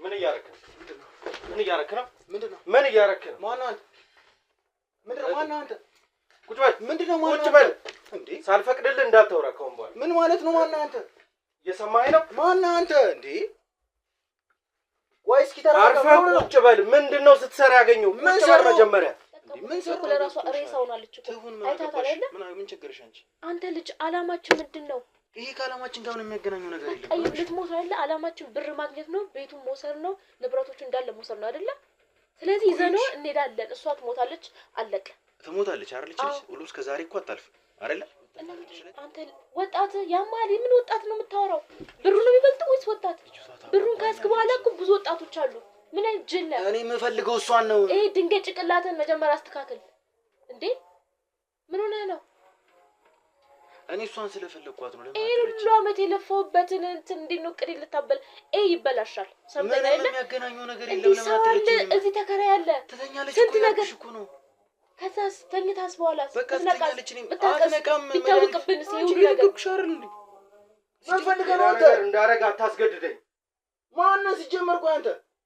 ምን እያረክ ነው? ምን እያረክ ነው? ምን እያረክ ነው? ማነው አንተ? ማነው አንተ? ቁጭ በል። ምንድነው ማነው? ቁጭ በል እንዴ! ሳልፈቅድልህ እንዳታወራ ከሆነ በኋላ። ምን ማለት ነው? ማነው አንተ? እየሰማኸኝ ነው? ማነው አንተ? እንዴ ወይ እስኪ ተረጋጋ። አርፈህ ቁጭ በል። ምንድነው ስትሰራ ያገኘው? ቁጭ በል መጀመሪያ። ምን ሰሩ ለራሷ ሬሳውን አለች እኮ አይታታል አይደል? ምን ችግርሽ አንቺ? አንተ ልጅ አላማችን ምንድነው? ይሄ ከአላማችን ጋር ነው የሚያገናኘው ነገር የለም። አይ ልትሞት አይደል? አላማችን ብር ማግኘት ነው፣ ቤቱን መውሰድ ነው፣ ንብረቶቹ እንዳለ መውሰድ ነው አይደለ? ስለዚህ ይዘነው እንሄዳለን። እሷ ትሞታለች፣ አለቀ። ትሞታለች አይደል? ልጅ ሁሉ እስከ ዛሬ እኮ አታልፍ አይደለ? አንተ ወጣት ያማሊ ምን ወጣት ነው የምታወራው? ብሩ ነው የሚበልጠው ወይስ ወጣት? ብሩን ካስክ በኋላ እኮ ብዙ ወጣቶች አሉ። ምን አይነት ጅል ነህ? እኔ የምፈልገው እሷን ነው። ይሄ ድንጋይ ጭቅላትን መጀመሪያ አስተካክል እንዴ! ምን ሆነህ ነው? እኔ እሷን ስለፈለኳት ነው። ይሄን ሁሉ አመት የለፈውበትን እንትን እንዲኖቅድ ልታበል ይበላሻል። ሰምተኛ አይደል? የሚያገናኘው ነገር የለም። ለማትረጂ እዚህ ተከራይ አለ። ተተኛለች ስንት ነገር እኮ ነው። ከዛስ ተኝታስ በኋላ ተነቃለች። እኔ አትነቃም። ቢታወቅብን ሲሁን ነገር ሻርል እንዴ ፈልገህ ነው አንተ እንዳረጋ አታስገድደኝ። ማነው ሲጀመር? ቆይ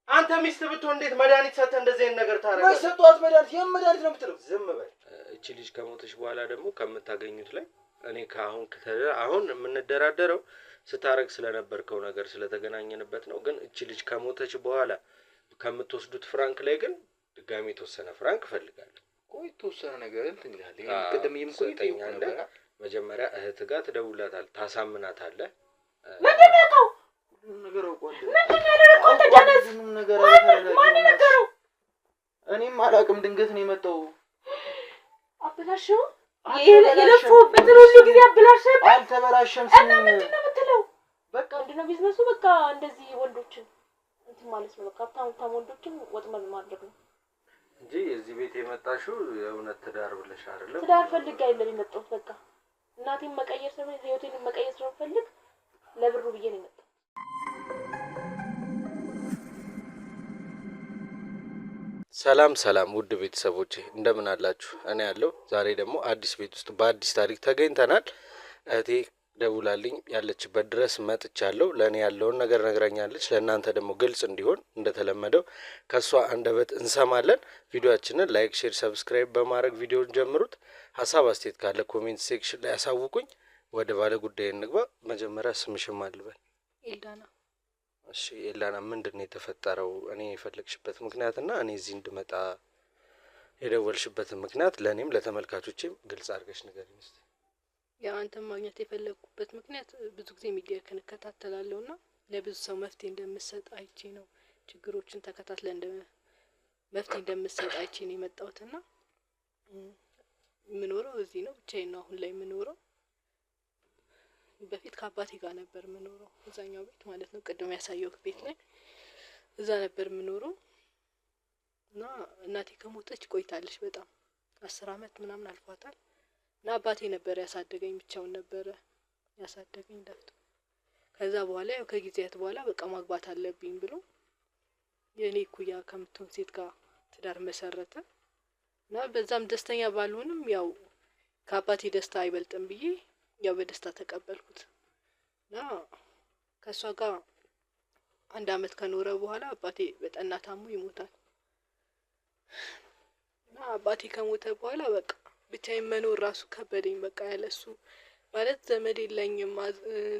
አንተ ሚስት ብትሆን እንዴት መድኃኒት ሰጥተህ እንደዚህ አይነት ነገር ታረጋለህ? ማይሰጧት መድኃኒት የምን መድኃኒት ነው የምትለው? ዝም በል። እቺ ልጅ ከሞተች በኋላ ደግሞ ከምታገኙት ላይ እኔ አሁን የምንደራደረው ስታረግ ስለነበርከው ነገር ስለተገናኘንበት ነው። ግን እቺ ልጅ ከሞተች በኋላ ከምትወስዱት ፍራንክ ላይ ግን ድጋሚ የተወሰነ ፍራንክ እፈልጋለሁ። ቆይ ተወሰነ ነገር እንትን ይላል። ይሄ ቀደም ይምቆይተኛ ነበር። መጀመሪያ እህት ጋር ትደውላታለህ፣ ታሳምናታለህ። ምንድነው ነገር አውቀው ምንድነው ተጀነስ ነገር ነገሩ? እኔም አላውቅም። ድንገት ነው የመጣው። አበላሽው የለፈውበትን ሁሉ ጊዜ አበላሽው። አልተበላሸም። እና ምንድነው የምትለው? በቃ ምንድነው ቢዝነሱ? በቃ እንደዚህ ወንዶችን እንትን ማለት ነው። በቃ ታም ወንዶችን ወጥመድ ማድረግ ነው እንጂ እዚህ ቤት የመጣሽው የእውነት ትዳር ብለሽ አይደለም። ትዳር ፈልግ አይደለም የመጣሁት። በቃ እናቴን መቀየር ስለምን ህይወቴን መቀየር ስለፈልግ ለብሩ ብዬ ነው የመጣሁት። ሰላም ውድ ቤተሰቦቼ እንደምን አላችሁ? እኔ ያለው ዛሬ ደግሞ አዲስ ቤት ውስጥ በአዲስ ታሪክ ተገኝተናል። እህቴ ደውላልኝ ያለችበት ድረስ መጥቻለሁ። ለእኔ ያለውን ነገር ነግራኛለች። ለእናንተ ደግሞ ግልጽ እንዲሆን እንደተለመደው ከእሷ አንደበት እንሰማለን። ቪዲዮአችንን ላይክ፣ ሼር፣ ሰብስክራይብ በማድረግ ቪዲዮን ጀምሩት። ሀሳብ አስተያየት ካለ ኮሜንት ሴክሽን ላይ ያሳውቁኝ። ወደ ባለ ጉዳይ እንግባ። መጀመሪያ ስምሽም አልበል? ኤልዳና። እሺ ኤልዳና፣ ምንድነው የተፈጠረው? እኔ የፈለግሽበት ምክንያትና እኔ እዚህ እንድመጣ የደወልሽበትን ምክንያት ለእኔም ለተመልካቾቼም ግልጽ አድርገሽ ንገሪኝ እስኪ። ያው አንተን ማግኘት የፈለግኩበት ምክንያት ብዙ ጊዜ ሚዲያ እከታተላለሁና ለብዙ ሰው መፍትሄ እንደምትሰጥ አይቼ ነው። ችግሮችን ተከታትለ መፍትሄ እንደምትሰጥ አይቼ ነው የመጣሁትና የምኖረው እዚህ ነው። ብቻዬን ነው አሁን ላይ የምኖረው። በፊት ከአባቴ ጋር ነበር የምኖረው፣ እዛኛው ቤት ማለት ነው። ቅድም ያሳየው ቤት ላይ እዛ ነበር የምኖረው እና እናቴ ከሞተች ቆይታለች። በጣም 10 አመት ምናምን አልፏታል። እና አባቴ ነበር ያሳደገኝ፣ ብቻውን ነበር ያሳደገኝ ዳፍቶ። ከዛ በኋላ ያው ከጊዜያት በኋላ በቃ ማግባት አለብኝ ብሎ የኔ ኩያ ከምትሆን ሴት ጋር ትዳር መሰረተ እና በዛም ደስተኛ ባልሆንም ያው ከአባቴ ደስታ አይበልጥም ብዬ ያው በደስታ ተቀበልኩት። እና ከሷ ጋር 1 አመት ከኖረ በኋላ አባቴ በጠና ታሞ ይሞታል። እና አባቴ ከሞተ በኋላ በቃ ብቻዬን መኖር ራሱ ከበደኝ። በቃ ያለሱ ማለት ዘመድ የለኝም፣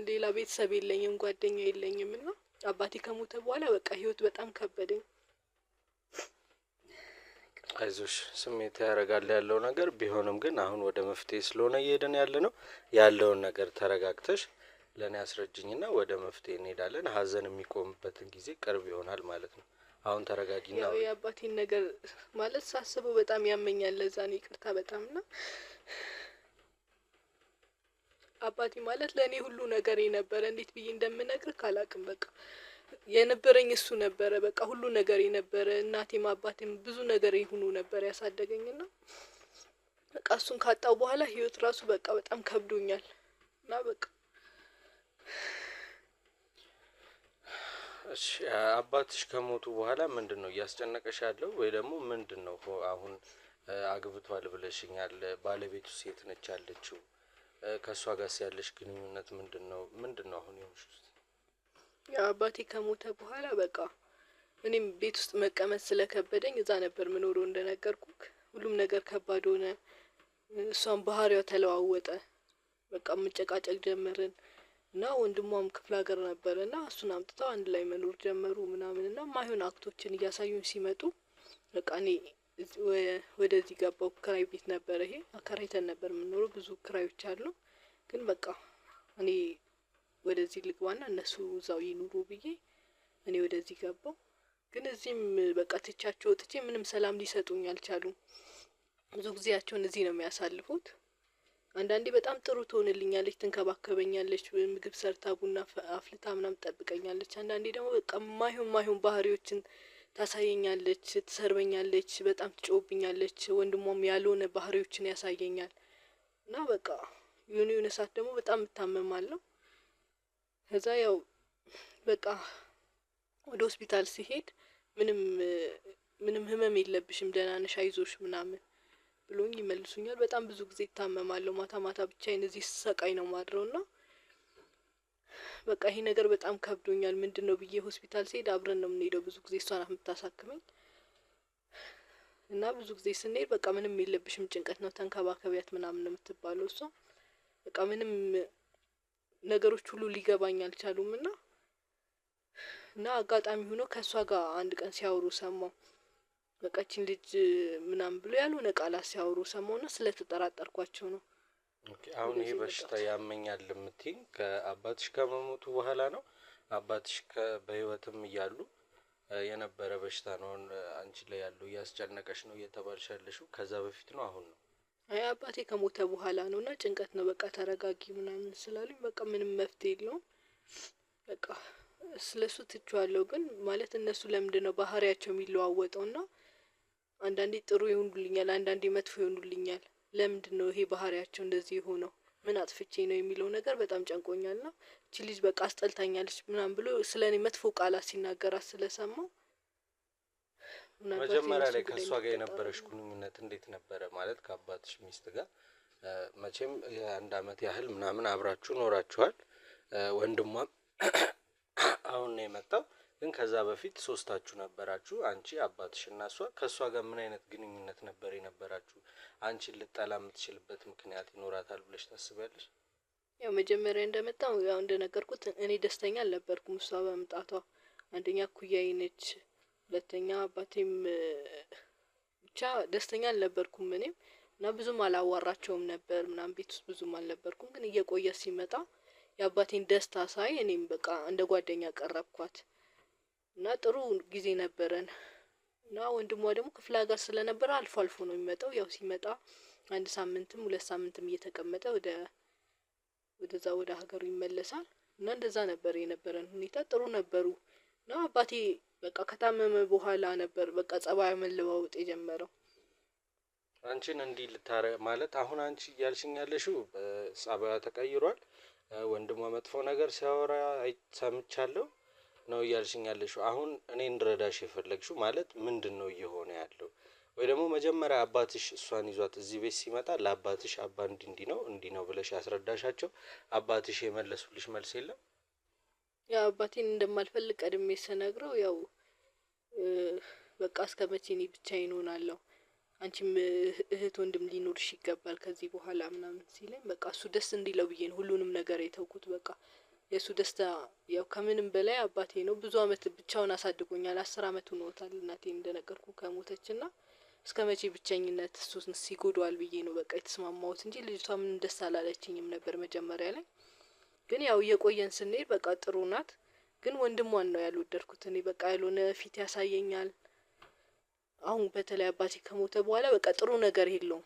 ሌላ ቤተሰብ የለኝም፣ ጓደኛ የለኝም። እና አባቴ ከሞተ በኋላ በቃ ህይወት በጣም ከበደኝ። አይዞሽ፣ ስሜት ያረጋል ያለው ነገር ቢሆንም ግን አሁን ወደ መፍትሄ ስለሆነ እየሄድን ያለነው ያለውን ነገር ተረጋግተሽ ለኔ አስረጅኝና ወደ መፍትሄ እንሄዳለን። ሀዘን የሚቆምበትን ጊዜ ቅርብ ይሆናል ማለት ነው። አሁን ተረጋጊና ያው የአባቴን ነገር ማለት ሳስበው በጣም ያመኛል። ለዛ ነው ይቅርታ በጣምና አባቴ ማለት ለኔ ሁሉ ነገር ነበር። እንዴት ብዬ እንደምነግርህ አላውቅም። በቃ የነበረኝ እሱ ነበረ። በቃ ሁሉ ነገር ነበር። እናቴም አባቴም ብዙ ነገር ይሁኑ ነበር ያሳደገኝና በቃ እሱን ካጣው በኋላ ህይወት ራሱ በቃ በጣም ከብዶኛል። እና በቃ እሺ አባትሽ ከሞቱ በኋላ ምንድነው እያስጨነቀሽ ያለው? ወይ ደግሞ ምንድነው አሁን አግብቷል ብለሽኛል። ባለቤቱ ሴት ነች ያለችው። ከሷ ጋር ያለሽ ግንኙነት ምንድነው አሁን የሆንሽው? ያ አባቴ ከሞተ በኋላ በቃ እኔም ቤት ውስጥ መቀመጥ ስለከበደኝ እዛ ነበር ምኖረው እንደነገርኩክ። ሁሉም ነገር ከባድ ሆነ። እሷም ባህሪዋ ተለዋወጠ። በቃ መጨቃጨቅ ጀመርን እና ወንድሟም ክፍለ ሀገር ነበረና እሱን አምጥተው አንድ ላይ መኖር ጀመሩ ምናምን እና ማይሆን አክቶችን እያሳዩኝ ሲመጡ በቃ እኔ ወደዚህ ገባው። ክራይ ቤት ነበር ይሄ አከራይተን ነበር የምንኖረው። ብዙ ክራዮች አሉ። ግን በቃ እኔ ወደዚህ ልግባና እነሱ እዛው ይኑሩ ብዬ እኔ ወደዚህ ገባው። ግን እዚህም በቃ ትቻቸው ወጥቼ ምንም ሰላም ሊሰጡኝ አልቻሉም። ብዙ ጊዜያቸውን እዚህ ነው የሚያሳልፉት። አንዳንዴ በጣም ጥሩ ትሆንልኛለች፣ ትንከባከበኛለች፣ ምግብ ሰርታ ቡና አፍልታ ምናምን ትጠብቀኛለች። አንዳንዴ ደግሞ በቃ ማይሆን ባህሪዎችን ታሳየኛለች፣ ትሰርበኛለች፣ በጣም ትጮህብኛለች። ወንድሟም ያልሆነ ባህሪዎችን ያሳየኛል እና በቃ የሆነ ሰዓት ደግሞ በጣም እታመማለሁ። ከዛ ያው በቃ ወደ ሆስፒታል ሲሄድ ምንም ህመም የለብሽም ደህና ነሽ አይዞሽ ምናምን ብሎኝ ይመልሱኛል። በጣም ብዙ ጊዜ እታመማለሁ። ማታ ብቻዬን እዚህ ስሰቃይ ነው ማድረውና በቃ ይሄ ነገር በጣም ከብዶኛል። ምንድነው ብዬ ሆስፒታል ስሄድ አብረን ነው የምንሄደው። ብዙ ጊዜ እሷ ናት የምታሳክመኝ እና ብዙ ጊዜ ስንሄድ በቃ ምንም የለብሽም ጭንቀት ነው ተንከባከቢያት ምናምን ነው የምትባለው እሷ። በቃ ምንም ነገሮች ሁሉ ሊገባኝ አልቻሉም እና አጋጣሚ ሆኖ ከሷ ጋር አንድ ቀን ሲያወሩ ሰማሁ። በቃ እቺን ልጅ ምናምን ብሎ ያልሆነ ቃላት ሲያወሩ ሰማሁና ስለተጠራጠርኳቸው ነው። ኦኬ አሁን ይሄ በሽታ ያመኛል የምትይኝ ከአባትሽ ከመሞቱ በኋላ ነው? አባትሽ በህይወትም እያሉ የነበረ በሽታ ነው አንቺ ላይ ያለው እያስጨነቀሽ ነው እየተባልሽ ያለሽው? ከዛ በፊት ነው አሁን ነው? አይ አባቴ ከሞተ በኋላ ነውና ጭንቀት ነው በቃ ተረጋጊ ምናምን ስላሉኝ በቃ ምንም መፍትሄ የለውም በቃ ስለሱ ትቼዋለሁ። ግን ማለት እነሱ ለምንድነው ባህሪያቸው የሚለዋወጠውና አንዳንዴ ጥሩ ይሆኑልኛል፣ አንዳንዴ መጥፎ ይሆኑልኛል። ለምንድነው ይሄ ባህሪያቸው እንደዚህ የሆነው? ምን አጥፍቼ ነው የሚለው ነገር በጣም ጨንቆኛልና እቺ ልጅ በቃ አስጠልታኛለች ምናምን ብሎ ስለኔ መጥፎ ቃላት ሲናገራት ስለሰማው መጀመሪያ ላይ ከሷ ጋር የነበረሽ ግንኙነት እንዴት ነበረ? ማለት ከአባትሽ ሚስት ጋር መቼም የአንድ አመት ያህል ምናምን አብራችሁ ኖራችኋል። ወንድሟም አሁን ነው የመጣው። ግን ከዛ በፊት ሶስታችሁ ነበራችሁ፣ አንቺ አባትሽ እና እሷ። ከሷ ጋር ምን አይነት ግንኙነት ነበር የነበራችሁ? አንቺን ልጠላ የምትችልበት ምክንያት ይኖራታል ብለሽ ታስቢያለሽ? ያው መጀመሪያ እንደመጣው ያው እንደነገርኩት እኔ ደስተኛ አልነበርኩም እሷ በመምጣቷ። አንደኛ ኩያዬ ነች፣ ሁለተኛ አባቴም ብቻ ደስተኛ አልነበርኩም እኔም እና ብዙም አላዋራቸውም ነበር ምናምን ቤት ውስጥ ብዙም አልነበርኩም። ግን እየቆየ ሲመጣ የአባቴን ደስታ ሳይ እኔም በቃ እንደ ጓደኛ ቀረብኳት እና ጥሩ ጊዜ ነበረን። እና ወንድሟ ደግሞ ክፍለ ሀገር ስለነበረ አልፎ ነው የሚመጣው። ያው ሲመጣ አንድ ሳምንትም 2 ሳምንትም እየተቀመጠ ወደዛ ወደ ሀገሩ ይመለሳል። እና እንደዛ ነበር የነበረን ሁኔታ። ጥሩ ነበሩ። እና አባቴ በቃ ከታመመ በኋላ ነበር በቃ ጸባዩ መለዋወጥ የጀመረው። አንቺን እንዲህ ማለት አሁን አንቺ እያልሽኝ ያለሽው ጸባዩ ተቀይሯል፣ ወንድሟ መጥፎ ነገር ሲያወራ ሰምቻለሁ ነው እያልሽኝ ያለሽው? አሁን እኔ እንድረዳሽ የፈለግሽው ማለት ምንድነው እየሆነ ያለው? ወይ ደግሞ መጀመሪያ አባትሽ እሷን ይዟት እዚህ ቤት ሲመጣ ለአባትሽ አባ እንዲህ ነው ብለሽ ያስረዳሻቸው? አባትሽ የመለሱልሽ መልስ የለም? ያው አባቴን እንደማልፈልግ ቀድሜ ስነግረው ያው በቃ እስከመቼ እኔ ብቻዬን እሆናለሁ? አንቺም እህት ወንድም ሊኖርሽ ይገባል ከዚህ በኋላ ምናምን ሲለኝ በቃ እሱ ደስ እንዲለው ብዬ ነው ሁሉንም ነገር የተውኩት። በቃ የሱ ደስታ ያው ከምንም በላይ አባቴ ነው። ብዙ አመት ብቻውን አሳድጎኛል። 10 አመት ሆኖታል እናቴ እንደነገርኩ ከሞተችና እስከመቼ ብቸኝነት እሱን ሲጎዳዋል ብዬ ነው በቃ የተስማማሁት እንጂ ልጅቷ ምንም ደስ አላለችኝም ነበር መጀመሪያ ላይ። ግን ያው እየቆየን ስንሄድ በቃ ጥሩ ናት። ግን ወንድሟን ነው ያልወደድኩት እኔ በቃ ያልሆነ ፊት ያሳየኛል። አሁን በተለይ አባቴ ከሞተ በኋላ በቃ ጥሩ ነገር የለውም።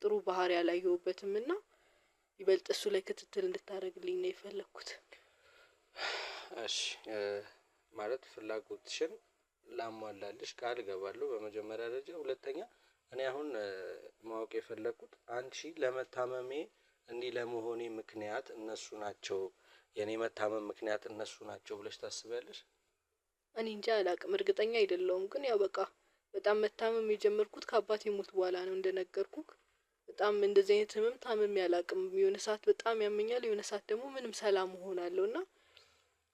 ጥሩ ባህሪ አላየሁበትምና ይበልጥ እሱ ላይ ክትትል እንድታደርግልኝ ነው የፈለኩት። እሺ ማለት ፍላጎትሽን ላሟላልሽ ቃል እገባለሁ በመጀመሪያ ደረጃ። ሁለተኛ እኔ አሁን ማወቅ የፈለኩት አንቺ ለመታመሜ እንዲህ ለመሆኔ ምክንያት እነሱ ናቸው፣ የኔ መታመም ምክንያት እነሱ ናቸው ብለሽ ታስቢያለሽ? እኔ እንጃ አላቅም፣ እርግጠኛ አይደለሁም። ግን ያው በቃ በጣም መታመም የጀመርኩት ከአባቴ ሞት በኋላ ነው እንደነገርኩክ። በጣም እንደዚህ አይነት ህመም ታምሜ አላቅም። የሆነ ሰዓት በጣም ያመኛል፣ የሆነ ሰዓት ደግሞ ምንም ሰላም እሆናለሁና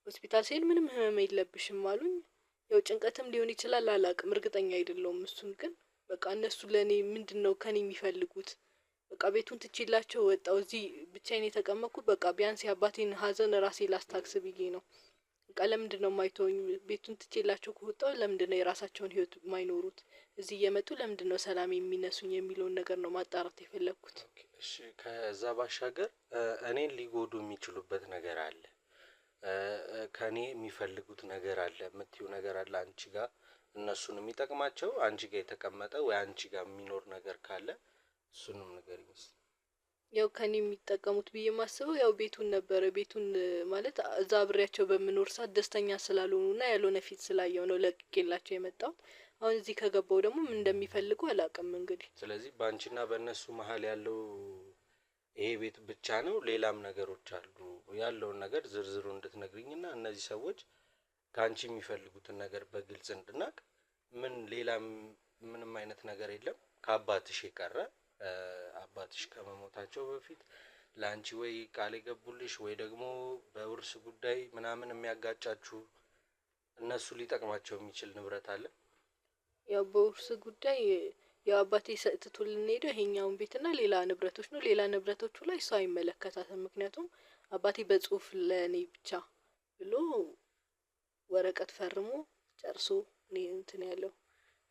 ሆስፒታል ስሄድ ምንም ህመም የለብሽም አሉኝ። ያው ጭንቀትም ሊሆን ይችላል አላቅም፣ እርግጠኛ አይደለሁም። እሱን ግን በቃ እነሱ ለኔ ምንድነው ከኔ የሚፈልጉት? በቃ ቤቱን ትቼላቸው ወጣው። እዚህ ብቻዬን የተቀመጥኩት በቃ ቢያንስ የአባቴን ሀዘን ራሴ ላስታክስ ብዬ ነው። በቃ ለምንድነው የማይተውኝ? ቤቱን ትቼላቸው ከወጣው ለምንድነው የራሳቸውን ህይወት የማይኖሩት? እዚህ እየመጡ ለምንድነው ሰላም የሚነሱኝ የሚለውን ነገር ነው ማጣራት የፈለኩት። እሺ ከዛ ባሻገር እኔን ሊጎዱ የሚችሉበት ነገር አለ፣ ከኔ የሚፈልጉት ነገር አለ የምትይው ነገር አለ አንቺ ጋር እነሱን የሚጠቅማቸው አንቺ ጋር የተቀመጠ ወይ አንቺ ጋር የሚኖር ነገር ካለ እሱንም ንገሪኝ እስኪ። ያው ከኔ የሚጠቀሙት ብዬ የማስበው ያው ቤቱን ነበረ። ቤቱን ማለት እዛ አብሬያቸው በምኖር ሰዓት ደስተኛ ስላልሆኑና ያልሆነ ፊት ስላየው ነው ለቅቄላቸው የመጣሁት። አሁን እዚህ ከገባው ደግሞ ምን እንደሚፈልጉ አላውቅም እንግዲህ። ስለዚህ በአንቺና በእነሱ መሀል ያለው ይሄ ቤት ብቻ ነው? ሌላም ነገሮች አሉ? ያለውን ነገር ዝርዝሩ እንድትነግሪኝና እነዚህ ሰዎች ከአንቺ የሚፈልጉትን ነገር በግልጽ እንድናቅ። ምን ሌላም ምንም አይነት ነገር የለም ከአባትሽ የቀረ? አባትሽ ከመሞታቸው በፊት ለአንቺ ወይ ቃል የገቡልሽ ወይ ደግሞ በውርስ ጉዳይ ምናምን የሚያጋጫችሁ እነሱ ሊጠቅማቸው የሚችል ንብረት አለ? ያው በውርስ ጉዳይ ያው አባቴ ትቶልን ሄደው ይሄኛውን ቤትና ሌላ ንብረቶች ነው። ሌላ ንብረቶቹ ላይ እሷ አይመለከታትም። ምክንያቱም አባቴ በጽሁፍ ለኔ ብቻ ብሎ ወረቀት ፈርሞ ጨርሶ እንትን ያለው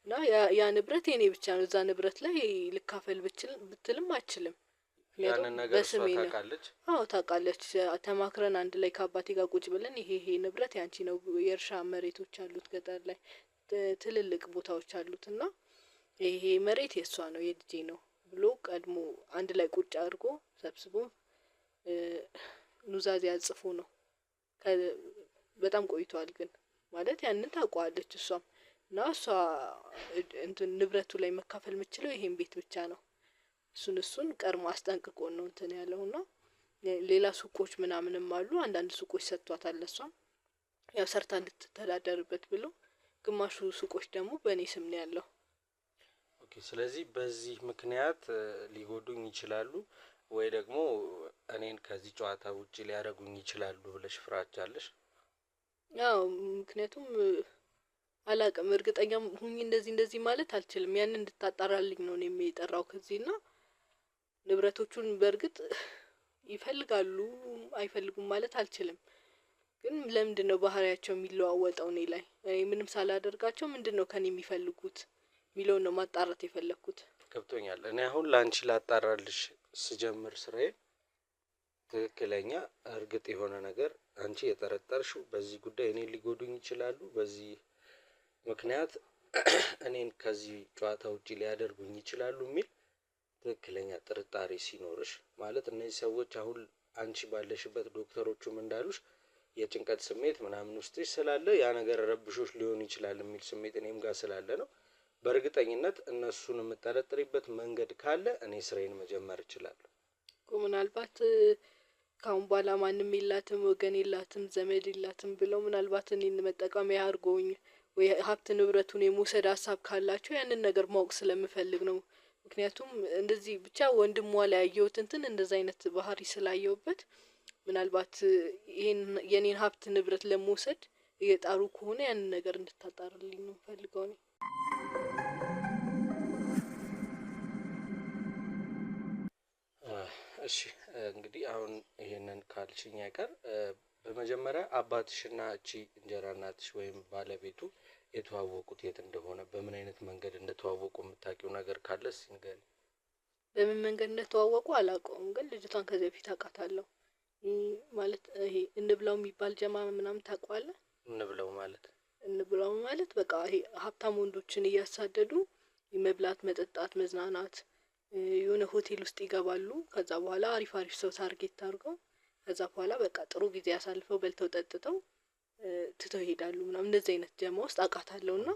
እና ያ ንብረት የኔ ብቻ ነው። እዛ ንብረት ላይ ልካፈል ብትልም አችልም። ያንን ነገር እሷ ታውቃለች? አዎ ታውቃለች። ተማክረን አንድ ላይ ከአባቴ ጋር ቁጭ ብለን ይሄ ንብረት ያንቺ ነው፣ የእርሻ መሬቶች አሉት ገጠር ላይ ትልልቅ ቦታዎች አሉት እና ይሄ መሬት የእሷ ነው የልጄ ነው ብሎ ቀድሞ አንድ ላይ ቁጭ አድርጎ ሰብስቦ ኑዛዜ አጽፎ ነው። በጣም ቆይቷል ግን ማለት ያንን ታውቀዋለች እሷም እና እሷ እንትን ንብረቱ ላይ መካፈል የምችለው ይሄን ቤት ብቻ ነው። እሱን ቀድሞ አስጠንቅቆ ነው እንትን ያለውና ሌላ ሱቆች ምናምንም አሉ። አንዳንድ ሱቆች ሰጥቷታል እሷም ያው ሰርታ እንድትተዳደርበት ብሎ፣ ግማሹ ሱቆች ደግሞ በእኔ ስም ነው ያለው። ኦኬ። ስለዚህ በዚህ ምክንያት ሊጎዱኝ ይችላሉ ወይ ደግሞ እኔን ከዚህ ጨዋታ ውጪ ሊያደርጉኝ ይችላሉ ብለሽ ፍራቻለሽ? ያው ምክንያቱም አላቅም፣ እርግጠኛም ሁኚ እንደዚህ ማለት አልችልም። ያን እንድታጣራልኝ ነው እኔም የጠራው ከዚህና ንብረቶቹን በእርግጥ ይፈልጋሉ አይፈልጉም ማለት አልችልም። ግን ለምንድነው ባህሪያቸው የሚለዋወጠው እኔ ላይ? እኔ ምንም ሳላደርጋቸው ምንድነው ከኔ የሚፈልጉት ሚለውን ነው ማጣራት የፈለኩት። ገብቶኛል። እኔ አሁን ላንቺ ላጣራልሽ ስጀምር ስራዬ ትክክለኛ እርግጥ የሆነ ነገር አንቺ የጠረጠርሽው በዚህ ጉዳይ እኔን ሊጎዱኝ ይችላሉ፣ በዚህ ምክንያት እኔን ከዚህ ጨዋታ ውጪ ሊያደርጉኝ ይችላሉ የሚል ትክክለኛ ጥርጣሬ ሲኖርሽ ማለት እነዚህ ሰዎች አሁን አንቺ ባለሽበት ዶክተሮቹም እንዳሉሽ የጭንቀት ስሜት ምናምን ውስጥሽ ስላለ ያ ነገር ረብሾሽ ሊሆን ይችላል የሚል ስሜት እኔም ጋር ስላለ ነው። በእርግጠኝነት እነሱን የምጠረጥሪበት መንገድ ካለ እኔ ስራዬን መጀመር እችላለሁ። ምናልባት ካሁን በኋላ ማንም የላትም ወገን የላትም ዘመድ የላትም ብለው ምናልባት እኔን መጠቀሚያ አድርገውኝ ወይ ሀብት ንብረቱን የመውሰድ ሀሳብ ካላቸው ያንን ነገር ማወቅ ስለምፈልግ ነው። ምክንያቱም እንደዚህ ብቻ ወንድሟ ላይ ያየሁት እንትን እንደዛ አይነት ባህሪ ስላየሁበት ምናልባት ይሄን የኔን ሀብት ንብረት ለመውሰድ እየጣሩ ከሆነ ያንን ነገር እንድታጣርልኝ ነው ፈልገው ነው። እሺ እንግዲህ አሁን ይሄንን ካልሽኝ አይቀር በመጀመሪያ አባትሽና እቺ እንጀራ እናትሽ ወይም ባለቤቱ የተዋወቁት የት እንደሆነ በምን አይነት መንገድ እንደተዋወቁ የምታውቂው ነገር ካለ እስኪ ንገሪኝ። በምን መንገድ እንደተዋወቁ አላውቀውም፣ ግን ልጅቷን ከዚህ በፊት አውቃታለሁ። ማለት ይሄ እንብላው የሚባል ጀማ ምናምን ታውቀዋለህ? እንብላው ማለት በቃ ይሄ ሀብታም ወንዶችን እያሳደዱ መብላት፣ መጠጣት፣ መዝናናት የሆነ ሆቴል ውስጥ ይገባሉ። ከዛ በኋላ አሪፍ ሰው ታርጌት አድርገው ከዛ በኋላ በቃ ጥሩ ጊዜ አሳልፈው በልተው ጠጥተው ትተው ይሄዳሉ ምናምን። እንደዚህ አይነት ጀማ ውስጥ አውቃታለሁና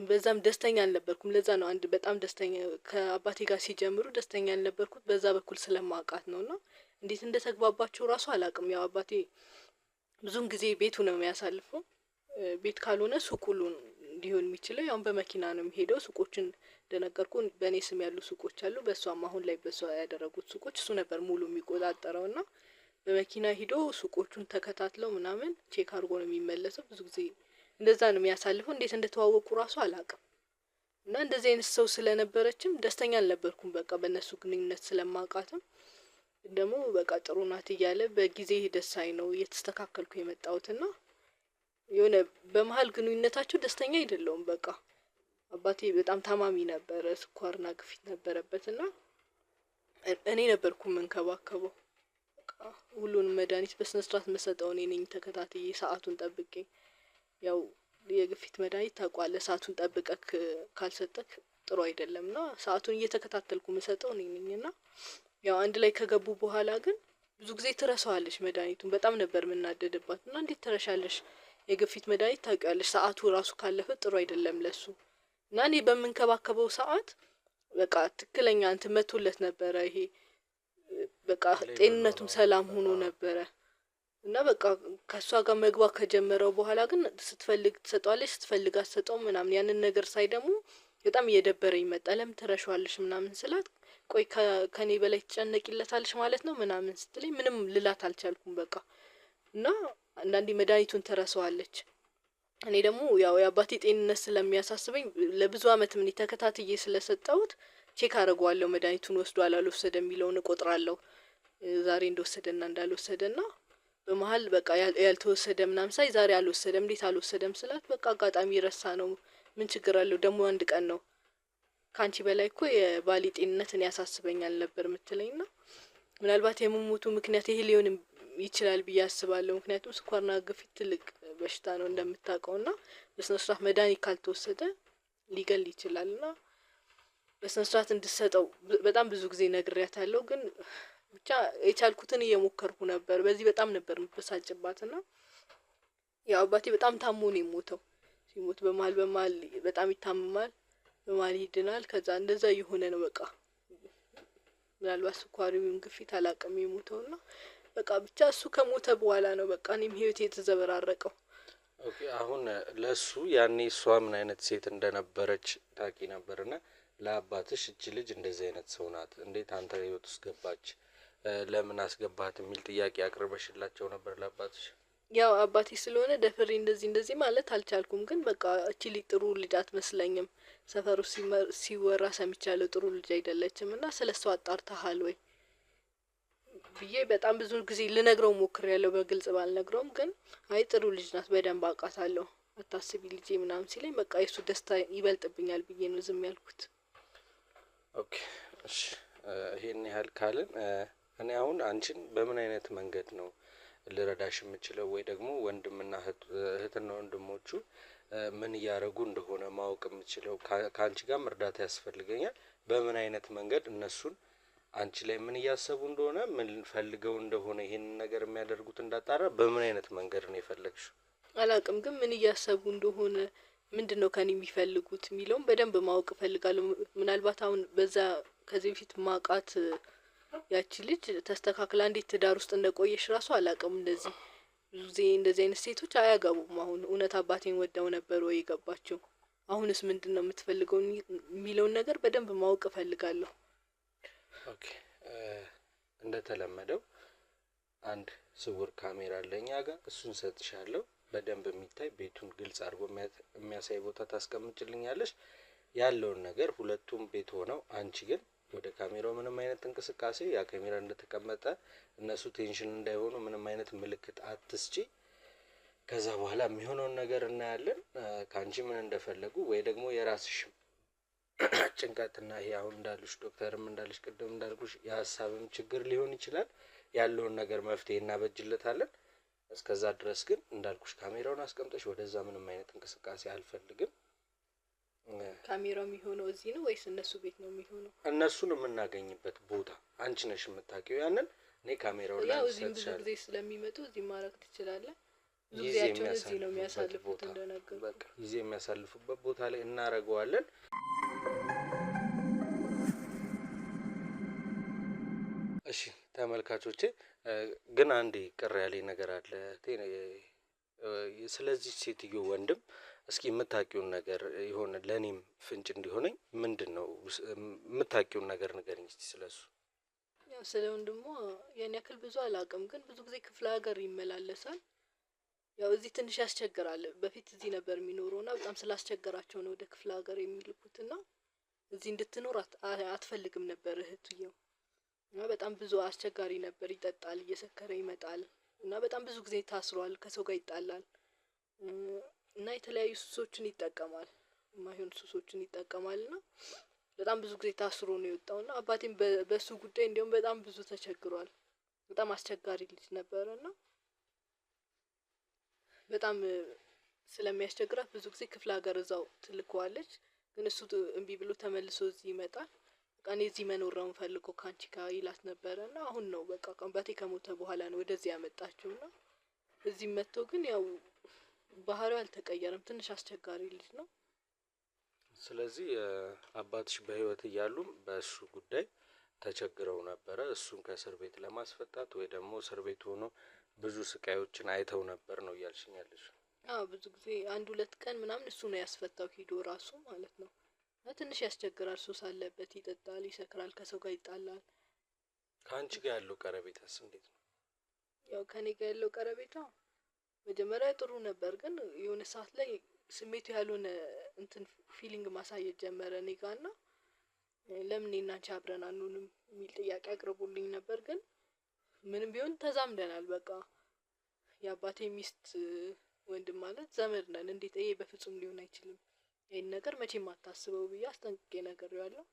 በዛም ደስተኛ አልነበርኩም። ለዛ ነው አንድ በጣም ደስተኛ ከአባቴ ጋር ሲጀምሩ ደስተኛ አልነበርኩት በዛ በኩል ስለማውቃት ነውና እንዴት እንደተግባባቸው ራሱ አላውቅም። ያው አባቴ ብዙን ጊዜ ቤቱ ነው የሚያሳልፈው። ቤት ካልሆነ ሱቅ ሁሉ ሊሆን የሚችለው ያው በመኪና ነው የሚሄደው። ሱቆችን እንደነገርኩ በእኔ ስም ያሉ ሱቆች አሉ፣ በሷም አሁን ላይ በሷ ያደረጉት ሱቆች እሱ ነበር ሙሉ የሚቆጣጠረውና በመኪና ሂዶ ሱቆቹን ተከታትለው ምናምን ቼክ አድርጎ ነው የሚመለሰው። ብዙ ጊዜ እንደዛ ነው የሚያሳልፈው። እንዴት እንደተዋወቁ ራሱ አላውቅም። እና እንደዚህ አይነት ሰው ስለነበረችም ደስተኛ አልነበርኩም በቃ በእነሱ ግንኙነት ስለማውቃትም ደግሞ በቃ ጥሩ ናት እያለ በጊዜ ሂደት ሳይ ነው እየተስተካከልኩ የመጣሁትና የሆነ በመሀል ግንኙነታቸው ደስተኛ አይደለሁም። በቃ አባቴ በጣም ታማሚ ነበረ፣ ስኳርና ግፊት ነበረበትና እኔ ነበርኩ የምንከባከበው። በቃ ሁሉንም መድኃኒት በስነ ስርዓት መሰጠው እኔ ነኝ ተከታትዬ ሰአቱን ጠብቄ። ያው የግፊት መድኃኒት ታውቃለህ፣ ሰአቱን ጠብቀክ ካልሰጠክ ጥሩ አይደለምና ሰአቱን እየተከታተልኩ መሰጠው እኔ ነኝና ያው አንድ ላይ ከገቡ በኋላ ግን ብዙ ጊዜ ትረሳዋለች መድኃኒቱን። በጣም ነበር የምናደድባት እና እንዴት ትረሻለሽ? የግፊት መድኃኒት ታውቂያለሽ፣ ሰዓቱ ራሱ ካለፈ ጥሩ አይደለም ለሱ። እና እኔ በምንከባከበው ሰዓት በቃ ትክክለኛ እንትን መቶለት ነበረ። ይሄ በቃ ጤንነቱም ሰላም ሆኖ ነበረ እና በቃ ከሷ ጋር መግባት ከጀመረው በኋላ ግን ስትፈልግ ትሰጧለች፣ ስትፈልግ አትሰጠውም ምናምን። ያንን ነገር ሳይ ደግሞ በጣም እየደበረኝ መጣ። ለምን ትረሻዋለሽ ምናምን ስላት ቆይ ከኔ በላይ ትጨነቂለታለሽ ማለት ነው ምናምን ስትለኝ ምንም ልላት አልቻልኩም በቃ። እና አንዳንዴ መድኃኒቱን ትረሳዋለች። እኔ ደግሞ ያው የአባቴ ጤንነት ስለሚያሳስበኝ ለብዙ አመት ምን ተከታትዬ ስለሰጠሁት ቼክ አደርገዋለሁ መድኃኒቱን ወስዷል አልወሰደም የሚለውን እቆጥራለሁ። ዛሬ እንደወሰደና እንዳልወሰደና በመሃል በቃ ያልተወሰደ ምናምን ሳይ ዛሬ አልወሰደም እንዴት አልወሰደም ስላት በቃ አጋጣሚ ረሳ ነው ምን ችግር አለው ደግሞ አንድ ቀን ነው ካንቺ በላይ እኮ የባሊ ጤንነትን ያሳስበኛል ነበር የምትለኝና ምናልባት የመሞቱ ምክንያት ይሄ ሊሆን ይችላል ብዬ አስባለሁ። ምክንያቱም ስኳርና ግፊት ትልቅ በሽታ ነው እንደምታውቀውና በስነ ስርዓት መድኃኒት ካልተወሰደ ሊገል ይችላልና በስነ ስርዓት እንድትሰጠው በጣም ብዙ ጊዜ ነግሬያታለሁ። ግን ብቻ የቻልኩትን እየሞከርኩ ነበር። በዚህ በጣም ነበር የምበሳጭባትና ያው አባቴ በጣም ታሞ ነው የሞተው። ሲሞት በመሃል በጣም ይታመማል፣ በመሃል ይድናል። ከዛ እንደዛ የሆነ ነው በቃ ምናልባት ስኳሪውን ግፊት አላውቅም የሞተውና በቃ ብቻ እሱ ከሞተ በኋላ ነው በቃ እኔም ህይወቴ የተዘበራረቀው። ኦኬ አሁን ለሱ ያኔ እሷ ምን አይነት ሴት እንደነበረች ታውቂ ነበርና ለአባትሽ እቺ ልጅ እንደዚህ አይነት ሰው ናት እንዴት አንተ ህይወት ውስጥ ገባች ለምን አስገባት የሚል ጥያቄ አቅርበሽላቸው ነበር ለአባትሽ? ያው አባቴ ስለሆነ ደፍሬ እንደዚህ ማለት አልቻልኩም። ግን በቃ እቺ ልጅ ጥሩ ልጅ አትመስለኝም፣ ሰፈሩ ሲወራ ሰምቻለሁ ጥሩ ልጅ አይደለችም እና ስለሷ አጣርተሃል ወይ ብዬ በጣም ብዙ ጊዜ ልነግረው ሞክሬያለሁ። በግልጽ ባልነግረውም ግን አይ ጥሩ ልጅ ናት በደንብ አውቃታለሁ አታስቢ ልጄ ምናምን ሲለኝ በቃ የሱ ደስታ ይበልጥብኛል ብዬ ነው ዝም ያልኩት። ኦኬ እሺ ይሄን ያህል ካልን እኔ አሁን አንቺን በምን አይነት መንገድ ነው ልረዳሽ የምችለው ወይ ደግሞ ወንድምና እህትና ወንድሞቹ ምን እያደረጉ እንደሆነ ማወቅ የምችለው ከአንቺ ጋርም እርዳታ ያስፈልገኛል። በምን አይነት መንገድ እነሱን አንቺ ላይ ምን እያሰቡ እንደሆነ ምን ፈልገው እንደሆነ ይሄንን ነገር የሚያደርጉት እንዳጣራ በምን አይነት መንገድ ነው የፈለግሽው? አላውቅም ግን ምን እያሰቡ እንደሆነ ምንድነው ከኔ የሚፈልጉት የሚለውን በደንብ ማወቅ እፈልጋለሁ። ምናልባት አሁን በዛ ከዚህ በፊት ማቃት ያቺ ልጅ ተስተካክላ እንዴት ትዳር ውስጥ እንደቆየሽ ራሱ አላውቅም። እንደዚህ ብዙ ጊዜ እንደዚህ አይነት ሴቶች አያገቡም። አሁን እውነት አባቴን ወደው ነበር ወይ የገባቸው? አሁንስ ምንድነው የምትፈልገው የሚለውን ነገር በደንብ ማወቅ እፈልጋለሁ። ኦኬ እንደተለመደው አንድ ስውር ካሜራ አለኝ ጋር እሱን ሰጥሻለሁ። በደንብ የሚታይ ቤቱን ግልጽ አድርጎ የሚያሳይ ቦታ ታስቀምጭልኛለሽ። ያለውን ነገር ሁለቱም ቤት ሆነው አንቺ ግን ወደ ካሜራው ምንም አይነት እንቅስቃሴ ያ ካሜራ እንደተቀመጠ እነሱ ቴንሽን እንዳይሆኑ ምንም አይነት ምልክት አትስጪ። ከዛ በኋላ የሚሆነውን ነገር እናያለን። ካንቺ ምን እንደፈለጉ ወይ ደግሞ የራስሽ ጭንቀትና ይሄ አሁን እንዳልሽ ዶክተርም እንዳልሽ ቅድም እንዳልኩሽ የሀሳብም ችግር ሊሆን ይችላል። ያለውን ነገር መፍትሄ እናበጅለታለን። እስከዛ ድረስ ግን እንዳልኩሽ ካሜራውን አስቀምጠሽ ወደዛ ምንም አይነት እንቅስቃሴ አልፈልግም። ካሜራው የሚሆነው እዚህ ነው ወይስ እነሱ ቤት ነው የሚሆነው? እነሱን የምናገኝበት ቦታ አንቺ ነሽ የምታውቂው። ያንን እኔ ካሜራውን ላይ እዚህ ብዙ ጊዜ ስለሚመጡ እዚህ ማድረግ ትችላለህ። ጊዜያቸውን እዚህ ነው የሚያሳልፉት እንደነገርኩ። በቃ ጊዜ የሚያሳልፉበት ቦታ ላይ እናደርገዋለን። እሺ ተመልካቾቼ ግን አንዴ ቅር ያለኝ ነገር አለ። ስለዚህ ሴትዮ ወንድም እስኪ የምታውቂውን ነገር ይሆን ለኔም ፍንጭ እንዲሆነኝ ምንድነው የምታውቂውን ነገር ንገሪኝ እስቲ ስለሱ። ያው ስለ ወንድሙ ያን ያክል ብዙ አላውቅም፣ ግን ብዙ ጊዜ ክፍለ ሀገር ይመላለሳል። ያው እዚህ ትንሽ ያስቸግራል። በፊት እዚህ ነበር የሚኖረውና በጣም ስላስቸገራቸው ነው ወደ ክፍለ ሀገር የሚልኩትና እዚህ እንድትኖር አትፈልግም ነበር እህትየው። እና በጣም ብዙ አስቸጋሪ ነበር። ይጠጣል፣ እየሰከረ ይመጣል እና በጣም ብዙ ጊዜ ታስሯል፣ ከሰው ጋር ይጣላል እና የተለያዩ ሱሶችን ይጠቀማል። የማይሆን ሱሶችን ይጠቀማልና በጣም ብዙ ጊዜ ታስሮ ነው የወጣውና አባቴም በሱ ጉዳይ እንዲያውም በጣም ብዙ ተቸግሯል። በጣም አስቸጋሪ ልጅ ነበርና በጣም ስለሚያስቸግራት ብዙ ጊዜ ክፍለ ሀገር እዛው ትልከዋለች። ግን እሱ እምቢ ብሎ ተመልሶ እዚህ ይመጣል። በቃ እኔ እዚህ መኖር ነው የምፈልገው ካንቺ ጋር ይላት ነበርና አሁን ነው በቃ አባቴ ከሞተ በኋላ ነው ወደዚህ ያመጣችውና እዚህ መጥቶ ግን ያው ባህሪው አልተቀየረም። ትንሽ አስቸጋሪ ልጅ ነው። ስለዚህ አባትሽ በህይወት እያሉም በእሱ ጉዳይ ተቸግረው ነበረ። እሱን ከእስር ቤት ለማስፈታት ወይ ደግሞ እስር ቤት ሆኖ ብዙ ስቃዮችን አይተው ነበር ነው እያልሽኝ ያለሽ? አዎ ብዙ ጊዜ 1-2 ቀን ምናምን እሱ ነው ያስፈታው ሂዶ ራሱ ማለት ነው። ትንሽ ያስቸግራል። ሱስ አለበት፣ ይጠጣል፣ ይሰክራል፣ ከሰው ጋር ይጣላል። ከአንቺ ጋር ያለው ቀረቤታስ እንዴት ነው? ያው ከኔ ጋር ያለው ቀረቤታ መጀመሪያ ጥሩ ነበር፣ ግን የሆነ ሰዓት ላይ ስሜቱ ያልሆነ እንትን ፊሊንግ ማሳየት ጀመረ እኔ ጋርና ለምን እኔና አንቺ አብረን አንሆንም የሚል ጥያቄ አቅርቦልኝ ነበር። ግን ምንም ቢሆን ተዛምደናል። በቃ የአባቴ ሚስት ወንድም ማለት ዘመድ ነን። እንዴት ይሄ በፍጹም ሊሆን አይችልም፣ ይሄን ነገር መቼም አታስበው ብዬ አስጠንቅቄ ነግሬዋለሁ።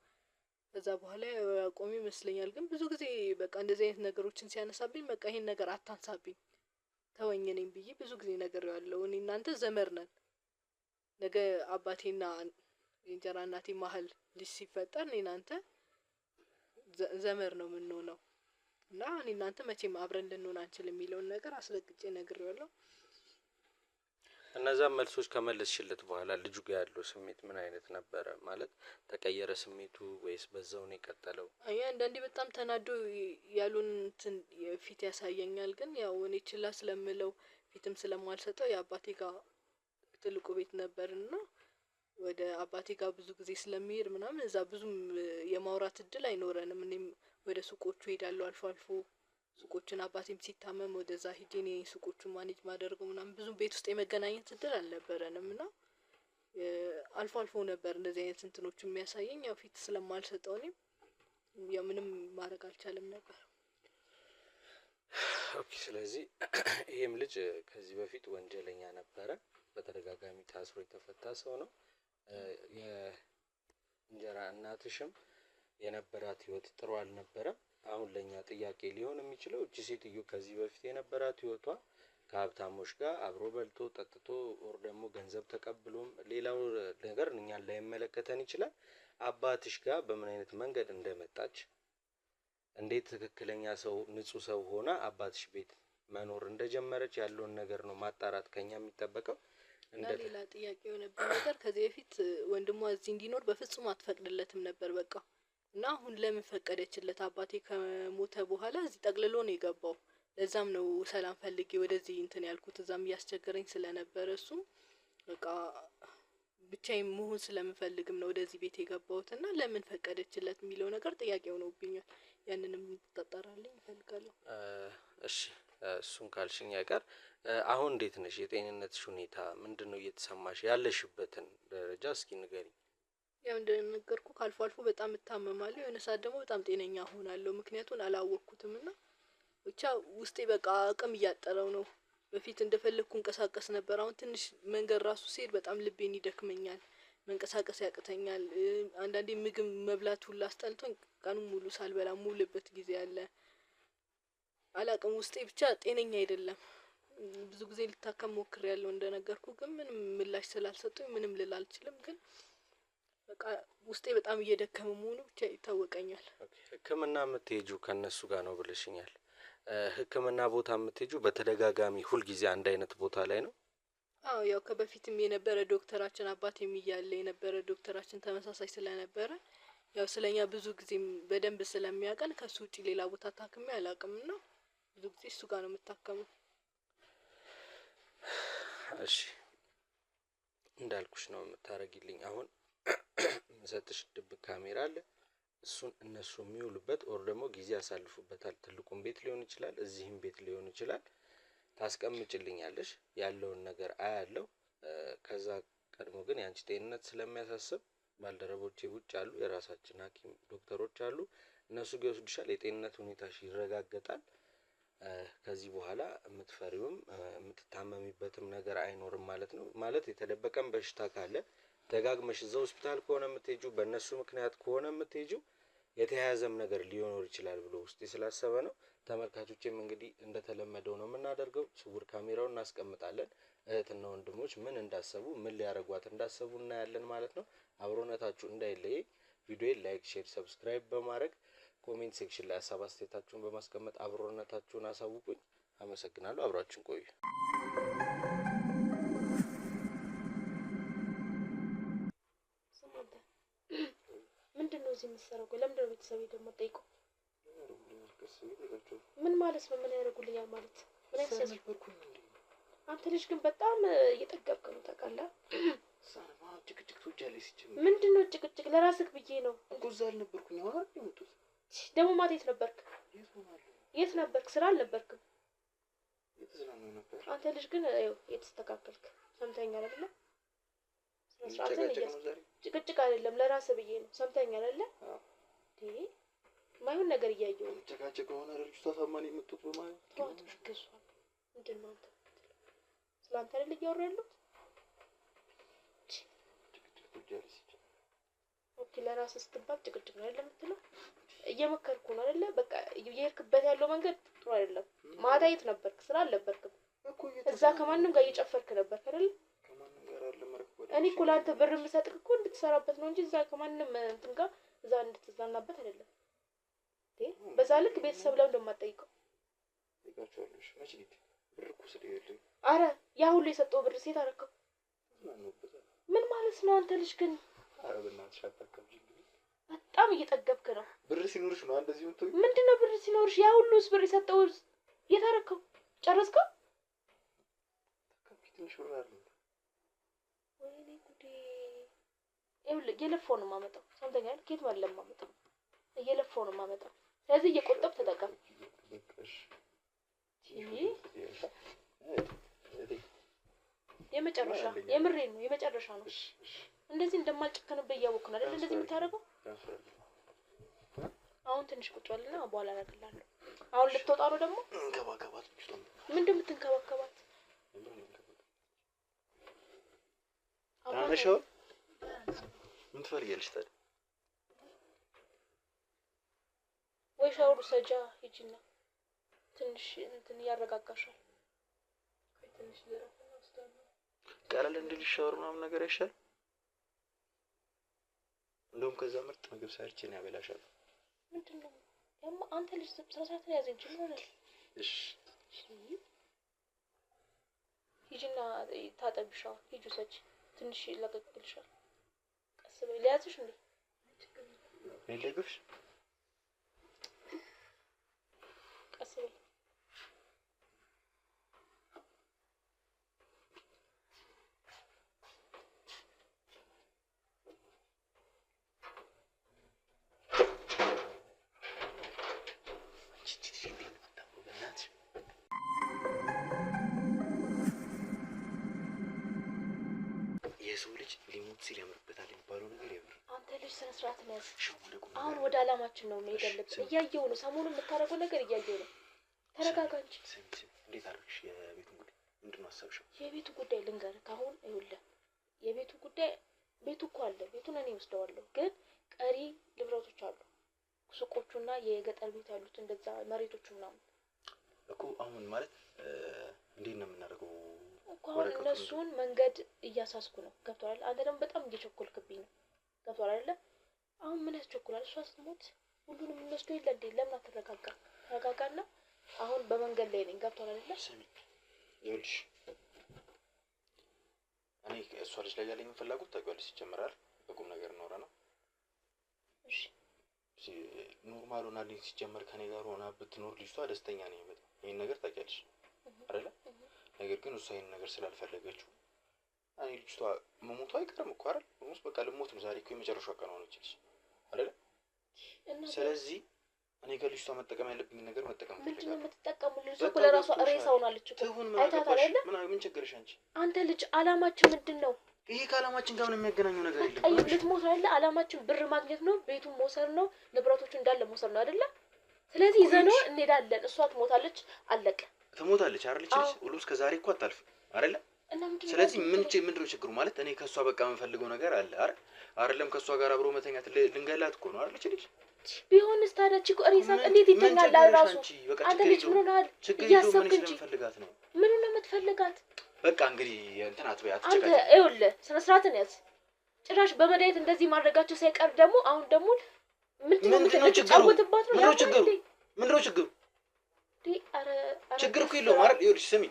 ከዛ በኋላ ያቆም ይመስለኛል። ግን ብዙ ጊዜ በቃ እንደዚህ አይነት ነገሮችን ሲያነሳብኝ በቃ ይሄን ነገር አታንሳብኝ ተወኝ ነኝ ብዬ ብዙ ጊዜ ነግሬዋለሁ። እኔ እናንተ ዘመድ ነን። ነገ አባቴና የእንጀራ እናቴ መሀል ልጅ ሲፈጠር እኔ እናንተ ዘመድ ነው የምንሆነው እና እኔ እናንተ መቼም አብረን ልንሆን አንችልም የሚለውን ነገር አስረግጬ ነግሬዋለሁ። እነዛን መልሶች ከመለስሽለት በኋላ ልጁ ጋር ያለው ስሜት ምን አይነት ነበረ? ማለት ተቀየረ ስሜቱ ወይስ በዛው ነው የቀጠለው? አንዳንዴ በጣም ተናዶ ያሉን እንትን ፊት ያሳየኛል። ግን ያው እኔ ችላ ስለምለው ፊትም ስለማልሰጠው የአባቴ ጋር ትልቁ ቤት ነበርና ወደ አባቴ ጋር ብዙ ጊዜ ስለሚሄድ ምናምን እዛ ብዙም የማውራት እድል አይኖረንም። እኔም ወደ ሱቆቹ ሄዳለሁ አልፎ አልፎ። ሱቆችን አባቴም ሲታመም ወደዛ ሄጄ እኔ ሱቆቹን ማኔጅ ማደርገው ምናምን ብዙም ቤት ውስጥ የመገናኘት እድል አልነበረንም እና አልፎ አልፎ ነበር እንደዚህ አይነት እንትኖች የሚያሳየኝ። ያው ፊት ስለማልሰጠው እኔም ያው ምንም ማድረግ አልቻለም ነበር። ኦኬ። ስለዚህ ይሄም ልጅ ከዚህ በፊት ወንጀለኛ ነበረ፣ በተደጋጋሚ ታስሮ የተፈታ ሰው ነው። የእንጀራ እናትሽም የነበራት ህይወት ጥሩ አልነበረም። አሁን ለኛ ጥያቄ ሊሆን የሚችለው እቺ ሴትዮ ከዚህ በፊት የነበራት ህይወቷ ከሀብታሞች ጋር አብሮ በልቶ ጠጥቶ ኦር ደግሞ ገንዘብ ተቀብሎም ሌላው ነገር እኛን ላይመለከተን ይችላል። አባትሽ ጋር በምን አይነት መንገድ እንደመጣች እንዴት ትክክለኛ ሰው ንጹህ ሰው ሆና አባትሽ ቤት መኖር እንደጀመረች ያለውን ነገር ነው ማጣራት ከኛ የሚጠበቀው። እና ሌላ ጥያቄ የሆነብኝ ነገር ከዚህ በፊት ወንድሟ እዚህ እንዲኖር በፍጹም አትፈቅድለትም ነበር በቃ። እና አሁን ለምን ፈቀደችለት? አባቴ ከሞተ በኋላ እዚህ ጠቅልሎ ነው የገባው። ለዛም ነው ሰላም ፈልጌ ወደዚህ እንትን ያልኩት። እዛም እያስቸገረኝ ስለነበረ እሱም በቃ ብቻዬን መሆን ስለምፈልግም ነው ወደዚህ ቤት የገባሁትና ለምን ፈቀደችለት የሚለው ነገር ጥያቄ ሆኖብኛል። ያንንም ተጣራልኝ እፈልጋለሁ። እሺ እሱን ካልሽኝ አይቀር አሁን እንዴት ነሽ? የጤንነትሽ ሁኔታ ምንድነው? እየተሰማሽ ያለሽበትን ደረጃ እስኪ ንገሪኝ። ያው እንደነገርኩ ካልፎ አልፎ በጣም እታመማለሁ። የሆነ ሰዓት ደግሞ በጣም ጤነኛ ሆናለሁ። ምክንያቱን አላወቅኩትምና ብቻ ውስጤ በቃ አቅም እያጠረው ነው። በፊት እንደፈለኩ እንቀሳቀስ ነበር። አሁን ትንሽ መንገድ ራሱ ሲሄድ በጣም ልቤን ይደክመኛል፣ መንቀሳቀስ ያቅተኛል። አንዳንዴ ምግብ መብላት ሁሉ አስጠልቶኝ ቀኑን ሙሉ ሳልበላ ሙሉበት ጊዜ አለ። አላቅም ውስጤ ብቻ ጤነኛ አይደለም። ብዙ ጊዜ ልታከም ሞክሬያለሁ እንደነገርኩ፣ ግን ምንም ምላሽ ስላልሰጡኝ ምንም ልል አልችልም። ግን በቃ ውስጤ በጣም እየደከመ መሆኑ ብቻ ይታወቀኛል። ህክምና የምትሄጂው ከነሱ ጋር ነው ብለሽኛል። ህክምና ቦታ የምትሄጂው በተደጋጋሚ ሁልጊዜ አንድ አይነት ቦታ ላይ ነው? አዎ ያው ከበፊትም የነበረ ዶክተራችን አባቴም እያለ የነበረ ዶክተራችን ተመሳሳይ ስለነበረ ያው ስለኛ ብዙ ጊዜም በደንብ ስለሚያውቀን ከሱ ውጪ ሌላ ቦታ ታክሜ አላውቅምና ብዙ ጊዜ እሱ ጋር ነው የምታከመው። እሺ እንዳልኩሽ ነው የምታረጊልኝ። አሁን የምሰጥሽ ድብቅ ካሜራ አለ። እሱን እነሱ የሚውሉበት ኦር ደግሞ ጊዜ ያሳልፉበታል። ትልቁም ቤት ሊሆን ይችላል፣ እዚህም ቤት ሊሆን ይችላል። ታስቀምጭልኛለሽ፣ ያለውን ነገር አያለው። ከዛ ቀድሞ ግን ያንቺ ጤንነት ስለሚያሳስብ ባልደረቦቼ ውጭ አሉ፣ የራሳችን ሐኪም ዶክተሮች አሉ። እነሱ ጋር ይወስድሻል፣ የጤንነት ሁኔታሽ ይረጋገጣል። ከዚህ በኋላ የምትፈሪውም የምትታመሚበትም ነገር አይኖርም ማለት ነው። ማለት የተደበቀም በሽታ ካለ ደጋግመሽ እዛ ሆስፒታል ከሆነ የምትሄጂው በእነሱ ምክንያት ከሆነ የምትሄጂው የተያያዘም ነገር ሊኖር ይችላል ብሎ ውስጤ ስላሰበ ነው። ተመልካቾቼም እንግዲህ እንደተለመደው ነው የምናደርገው፣ ስውር ካሜራውን እናስቀምጣለን። እህትና ወንድሞች ምን እንዳሰቡ ምን ሊያደርጓት እንዳሰቡ እናያለን ማለት ነው። አብሮነታችሁ እንዳይለይ ቪዲዮን ላይክ፣ ሼር፣ ሰብስክራይብ በማድረግ ኮሜንት ሴክሽን ላይ ሀሳብ አስተያየታችሁን በማስቀመጥ አብሮነታችሁን አሳውቁኝ። አመሰግናለሁ። አብራችሁን ቆዩ። ምንድን ነው እዚህ የምትሰራው? ለምንድን ነው ቤተሰቤ ደግሞ ጠይቀው? ምን ማለት ነው? ምን ያደርጉልኛል ማለት ምን ያሰስ? አንተ ልጅ ግን በጣም እየጠገብክ ነው ታውቃለህ። ጭቅጭቅ ትወጃለሽ ሲጀምር። ምንድን ነው ጭቅጭቅ? ለራስህ ብዬ ነው እኮ እዛ አልነበርኩኝ። አሁን አይደል የመጡት? ደግሞ ማታ የት ነበርክ? የት ነበርክ? ስራ አልነበርክም? የተዝናናሁ ነበር። አንተ ልጅ ግን ይኸው የተስተካከልክ ሰምተኛል አይደለ? ጭቅጭቅ አይደለም ለራስህ ብዬ ነው። ሰምተኛል አይደለ? ማይሆን ነገር እያየሁ ነው። ጭቃጭቅ ከሆነ ልጅቷ ታማኝ የመጡት በማለት ተዋት ገሷል። ምንድን ነው አንተ? ስላንተ አይደል እያወራሁ ያለሁት? ኦኬ ለራስህ ስትባል ጭቅጭቅ ነው አይደል የምትለው? እየመከርኩ ነው አይደለ? በቃ እየሄድክበት ያለው መንገድ ጥሩ አይደለም። ማታ የት ነበርክ? ስራ አልነበርክም? እዛ ከማንም ጋር እየጨፈርክ ነበር አይደል? ከማንም ጋር አልነበርክ። እኔ እኮ ለአንተ ብር የምሰጥህ እኮ እንድትሰራበት ነው እንጂ እዛ ከማንም እንትን ጋር እዛ እንድትዝናናበት አይደለም። በዛ ልክ ቤተሰብ ለምን እንደማትጠይቀው? ይጋቻለሽ መቼ ልጅ ብር እኮ ስለሌለኝ። አረ ያ ሁሉ የሰጠው ብር ሴት አደረከው? ምን ማለት ነው አንተ ልጅ ግን? አረ በእናትሽ አታካብጂ። በጣም እየጠገብክ ነው። ብር ሲኖርሽ ነው እንደዚህ የምትሆኝ? ምንድነው ብር ሲኖርሽ? ያ ሁሉስ ብር የሰጠው የት አደረከው? ጨረስከው? ትንሽ ብር አለ። ወይኔ ጉዴ! ይኸውልህ እየለፋሁ ነው የማመጣው። ሰምተኛል? ከየት ማለት ለማመጣው እየለፋሁ ነው የማመጣው። ስለዚህ እየቆጠብ ተጠቀም። የመጨረሻ የምሬን ነው፣ የመጨረሻ ነው። እንደዚህ እንደማልጨከንብህ እያወቅህ ነው አይደል እንደዚህ የምታደርገው? አሁን ትንሽ ቁጭ በልና በኋላ አደርግልሃለሁ። አሁን ልትወጣ ነው ደግሞ? እንከባከባት። ምንድን የምትንከባከባት? አመሻው ምን ትፈልጊያለሽ ታዲያ? ወይ ሻወር ውሰጃ ሂጂና ትንሽ እንትን ያረጋጋሻል። ትንሽ ዘራፍና ወስዳለሁ። ቀለል እንድልሽ ሻወር ምናምን ነገር አይሻልም? እንደውም ከዛ ምርጥ ምግብ ሰርቼ ነው ያበላሻል። ምንድነው ያማ አንተ ልጅ ስራሳት ያዝ እንጂ ምን ሆነ? እሺ ሂጂና ታጠብሻው። ሂጂ ውሰጂ ትንሽ ይለቀቅልሻል። ቀስ በይ። ሊያዝሽ እንዴ? ልደግፍሽ? ቀስ በይ። የሰው ልጅ ሊሞት ሲል ያምርበታል የሚባለው ነገር የምር። አንተ ልጅ ስነ ስርዓት ነው ያዝ። አሁን ወደ አላማችን ነው መሄድ ያለብን። እያየሁ ነው ሰሞኑን የምታደርገው ነገር እያየሁ ነው። ተረጋጋ እንጂ። እንዴት አድርግሽ? የቤቱን ጉዳይ ምንድን ነው አሰብሽው? የቤቱ ጉዳይ ልንገርህ። አሁን ይኸውልህ የቤቱ ጉዳይ ቤቱ እኮ አለ። ቤቱን እኔ ወስደዋለሁ፣ ግን ቀሪ ንብረቶች አሉ። ሱቆቹና የገጠር ቤት ያሉት እንደዛ መሬቶቹ ምናምን እኮ አሁን ማለት እንዴት ነው የምናደርገው? እኮ አሁን እነሱን መንገድ እያሳስኩ ነው። ገብቶሃል? አንተ ደግሞ በጣም እየቸኮልክብኝ ነው። ገብቶሃል አይደለ? አሁን ምን ያስቸኩላል? እሷ ስትሞት ሁሉንም እንወስደው የለ እንዴ? ለምን አትረጋጋ? ተረጋጋና አሁን በመንገድ ላይ ነኝ። ገብቶሃል አይደለ? ስሚ ይኸውልሽ እኔ እሷ ልጅ ላይ ያለኝ ፍላጎት ታውቂዋለሽ። ይጀምራል በቁም ነገር ኖረ ነው። እሺ ኖርማል ሆናልኝ ሲጀመር ከኔ ጋር ሆና ብትኖር ልጅቷ ደስተኛ ነኝ በጣም። ይሄን ነገር ታውቂያለሽ አይደለ? ነገር ግን እሷ ይሄን ነገር ስላልፈለገችው እኔ ልጅቷ መሞቷ አይቀርም እኮ አይደል? ሞት በቃ ልሞት ነው። ዛሬ እኮ የመጨረሻው ቀን ሆነችልሽ አይደለ? ስለዚህ እኔ ከልጅቷ መጠቀም ያለብኝ ነገር መጠቀም ፈልጋለሁ። ምንድነው የምትጠቀመው? ልጅ እኮ ለራሷ ሬሳው ናለች እኮ አይታታል አይደል? ምን ችግርሽ አንቺ? አንተ ልጅ አላማችን ምንድነው? ይሄ ከአላማችን ጋር የሚያገናኘው ነገር የለም። አይ ልትሞት አይደለ? አላማችን ብር ማግኘት ነው፣ ቤቱን መውሰድ ነው፣ ንብረቶቹ እንዳለ መውሰድ ነው አይደለ? ስለዚህ ይዘነው እንሄዳለን። እሷ ትሞታለች፣ አለቀ። ትሞታለች አይደል? ልጅ ሁሉ እስከ ዛሬ እኮ አታልፍም አይደለ? ስለዚህ ምንድነው ችግሩ? ማለት እኔ ከሷ በቃ የምፈልገው ነገር አለ አይደለም? ከሷ ጋር አብሮ መተኛት ልንገላት እኮ ነው አይደል? ልጅ ቢሆንስ ታዲያ እኮ ሬሳ እንዴት ይተኛል? ራሱ አንተ ልጅ ምን ሆነሃል? እያሰብክ እንጂ ምን ነው የምትፈልጋት? በቃ እንግዲህ እንትን አትበያት። አንተ ይኸውልህ ስነ ስርዓትን ያዝ። ጭራሽ በመድኃኒት እንደዚህ ማድረጋቸው ሳይቀር ደግሞ አሁን ደግሞ ምንድነው የምትጫወትባት ነው? ምንድነው ችግሩ? ችግር እኮ የለውም አይደል? ይኸውልሽ ስሚ፣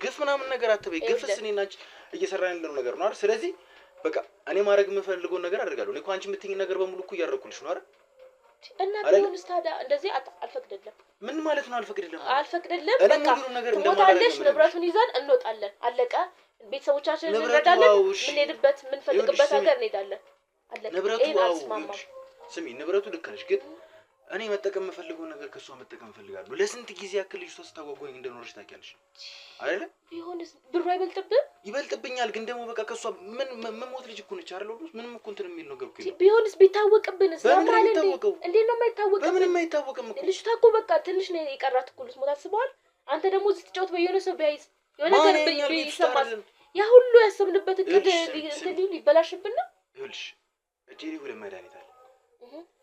ግፍ ምናምን ነገር አትበይ። ግፍስ እኔና አንቺ እየሰራን ያለነው ነገር ነው አይደል? ስለዚህ በቃ እኔ ማድረግ የምፈልገውን ነገር አደርጋለሁ። እኔ እኮ አንቺ የምትይኝ ነገር በሙሉ እኮ እያደረኩልሽ ነው አይደል? እና ቢሆንስ ታዲያ እንደዚህ አልፈቅድልም። ምን ማለት ነው አልፈቅድልም? በቃ ትሞታለሽ፣ ንብረቱን ይዘን እንወጣለን። አለቀ። ቤተሰቦቻችንን እንረዳለን። የምንሄድበት የምንፈልግበት ሀገር እንሄዳለን። አለቀ። ንብረቱ ስሚ፣ ንብረቱ ልክ ነሽ፣ ግን እኔ መጠቀም የምፈልገው ነገር ከሷ መጠቀም እፈልጋለሁ። ለስንት ጊዜ ያክል ልጅቷ ስታጓጓኝ እንደኖረች ታውቂያለሽ አይደል? ቢሆንስ ብሩ አይበልጥብህ? ይበልጥብኛል፣ ግን ደግሞ በቃ ከሷ ምን ሞት ልጅ እኮ ነች አይደል? ምንም እኮ እንትን የሚል ነገር እኮ ነው። ቢሆንስ ቢታወቅብንስ? በምን አይታወቀው? እንዴት ነው የማይታወቅብን? በምንም አይታወቅም እኮ ልጅቷ እኮ በቃ ትንሽ ነው የቀራት እኮ ልትሞት አስበዋል። አንተ ደግሞ እዚህ ስትጫወት በየሆነ ሰው ቢያይዝ የሆነ ነገር ቢሰማስ ያ ሁሉ ያሰብንበት እቅድ እንትን ሊበላሽብን ነው። ይኸውልሽ እጄ ላይ ሁለት መድኃኒት አለ።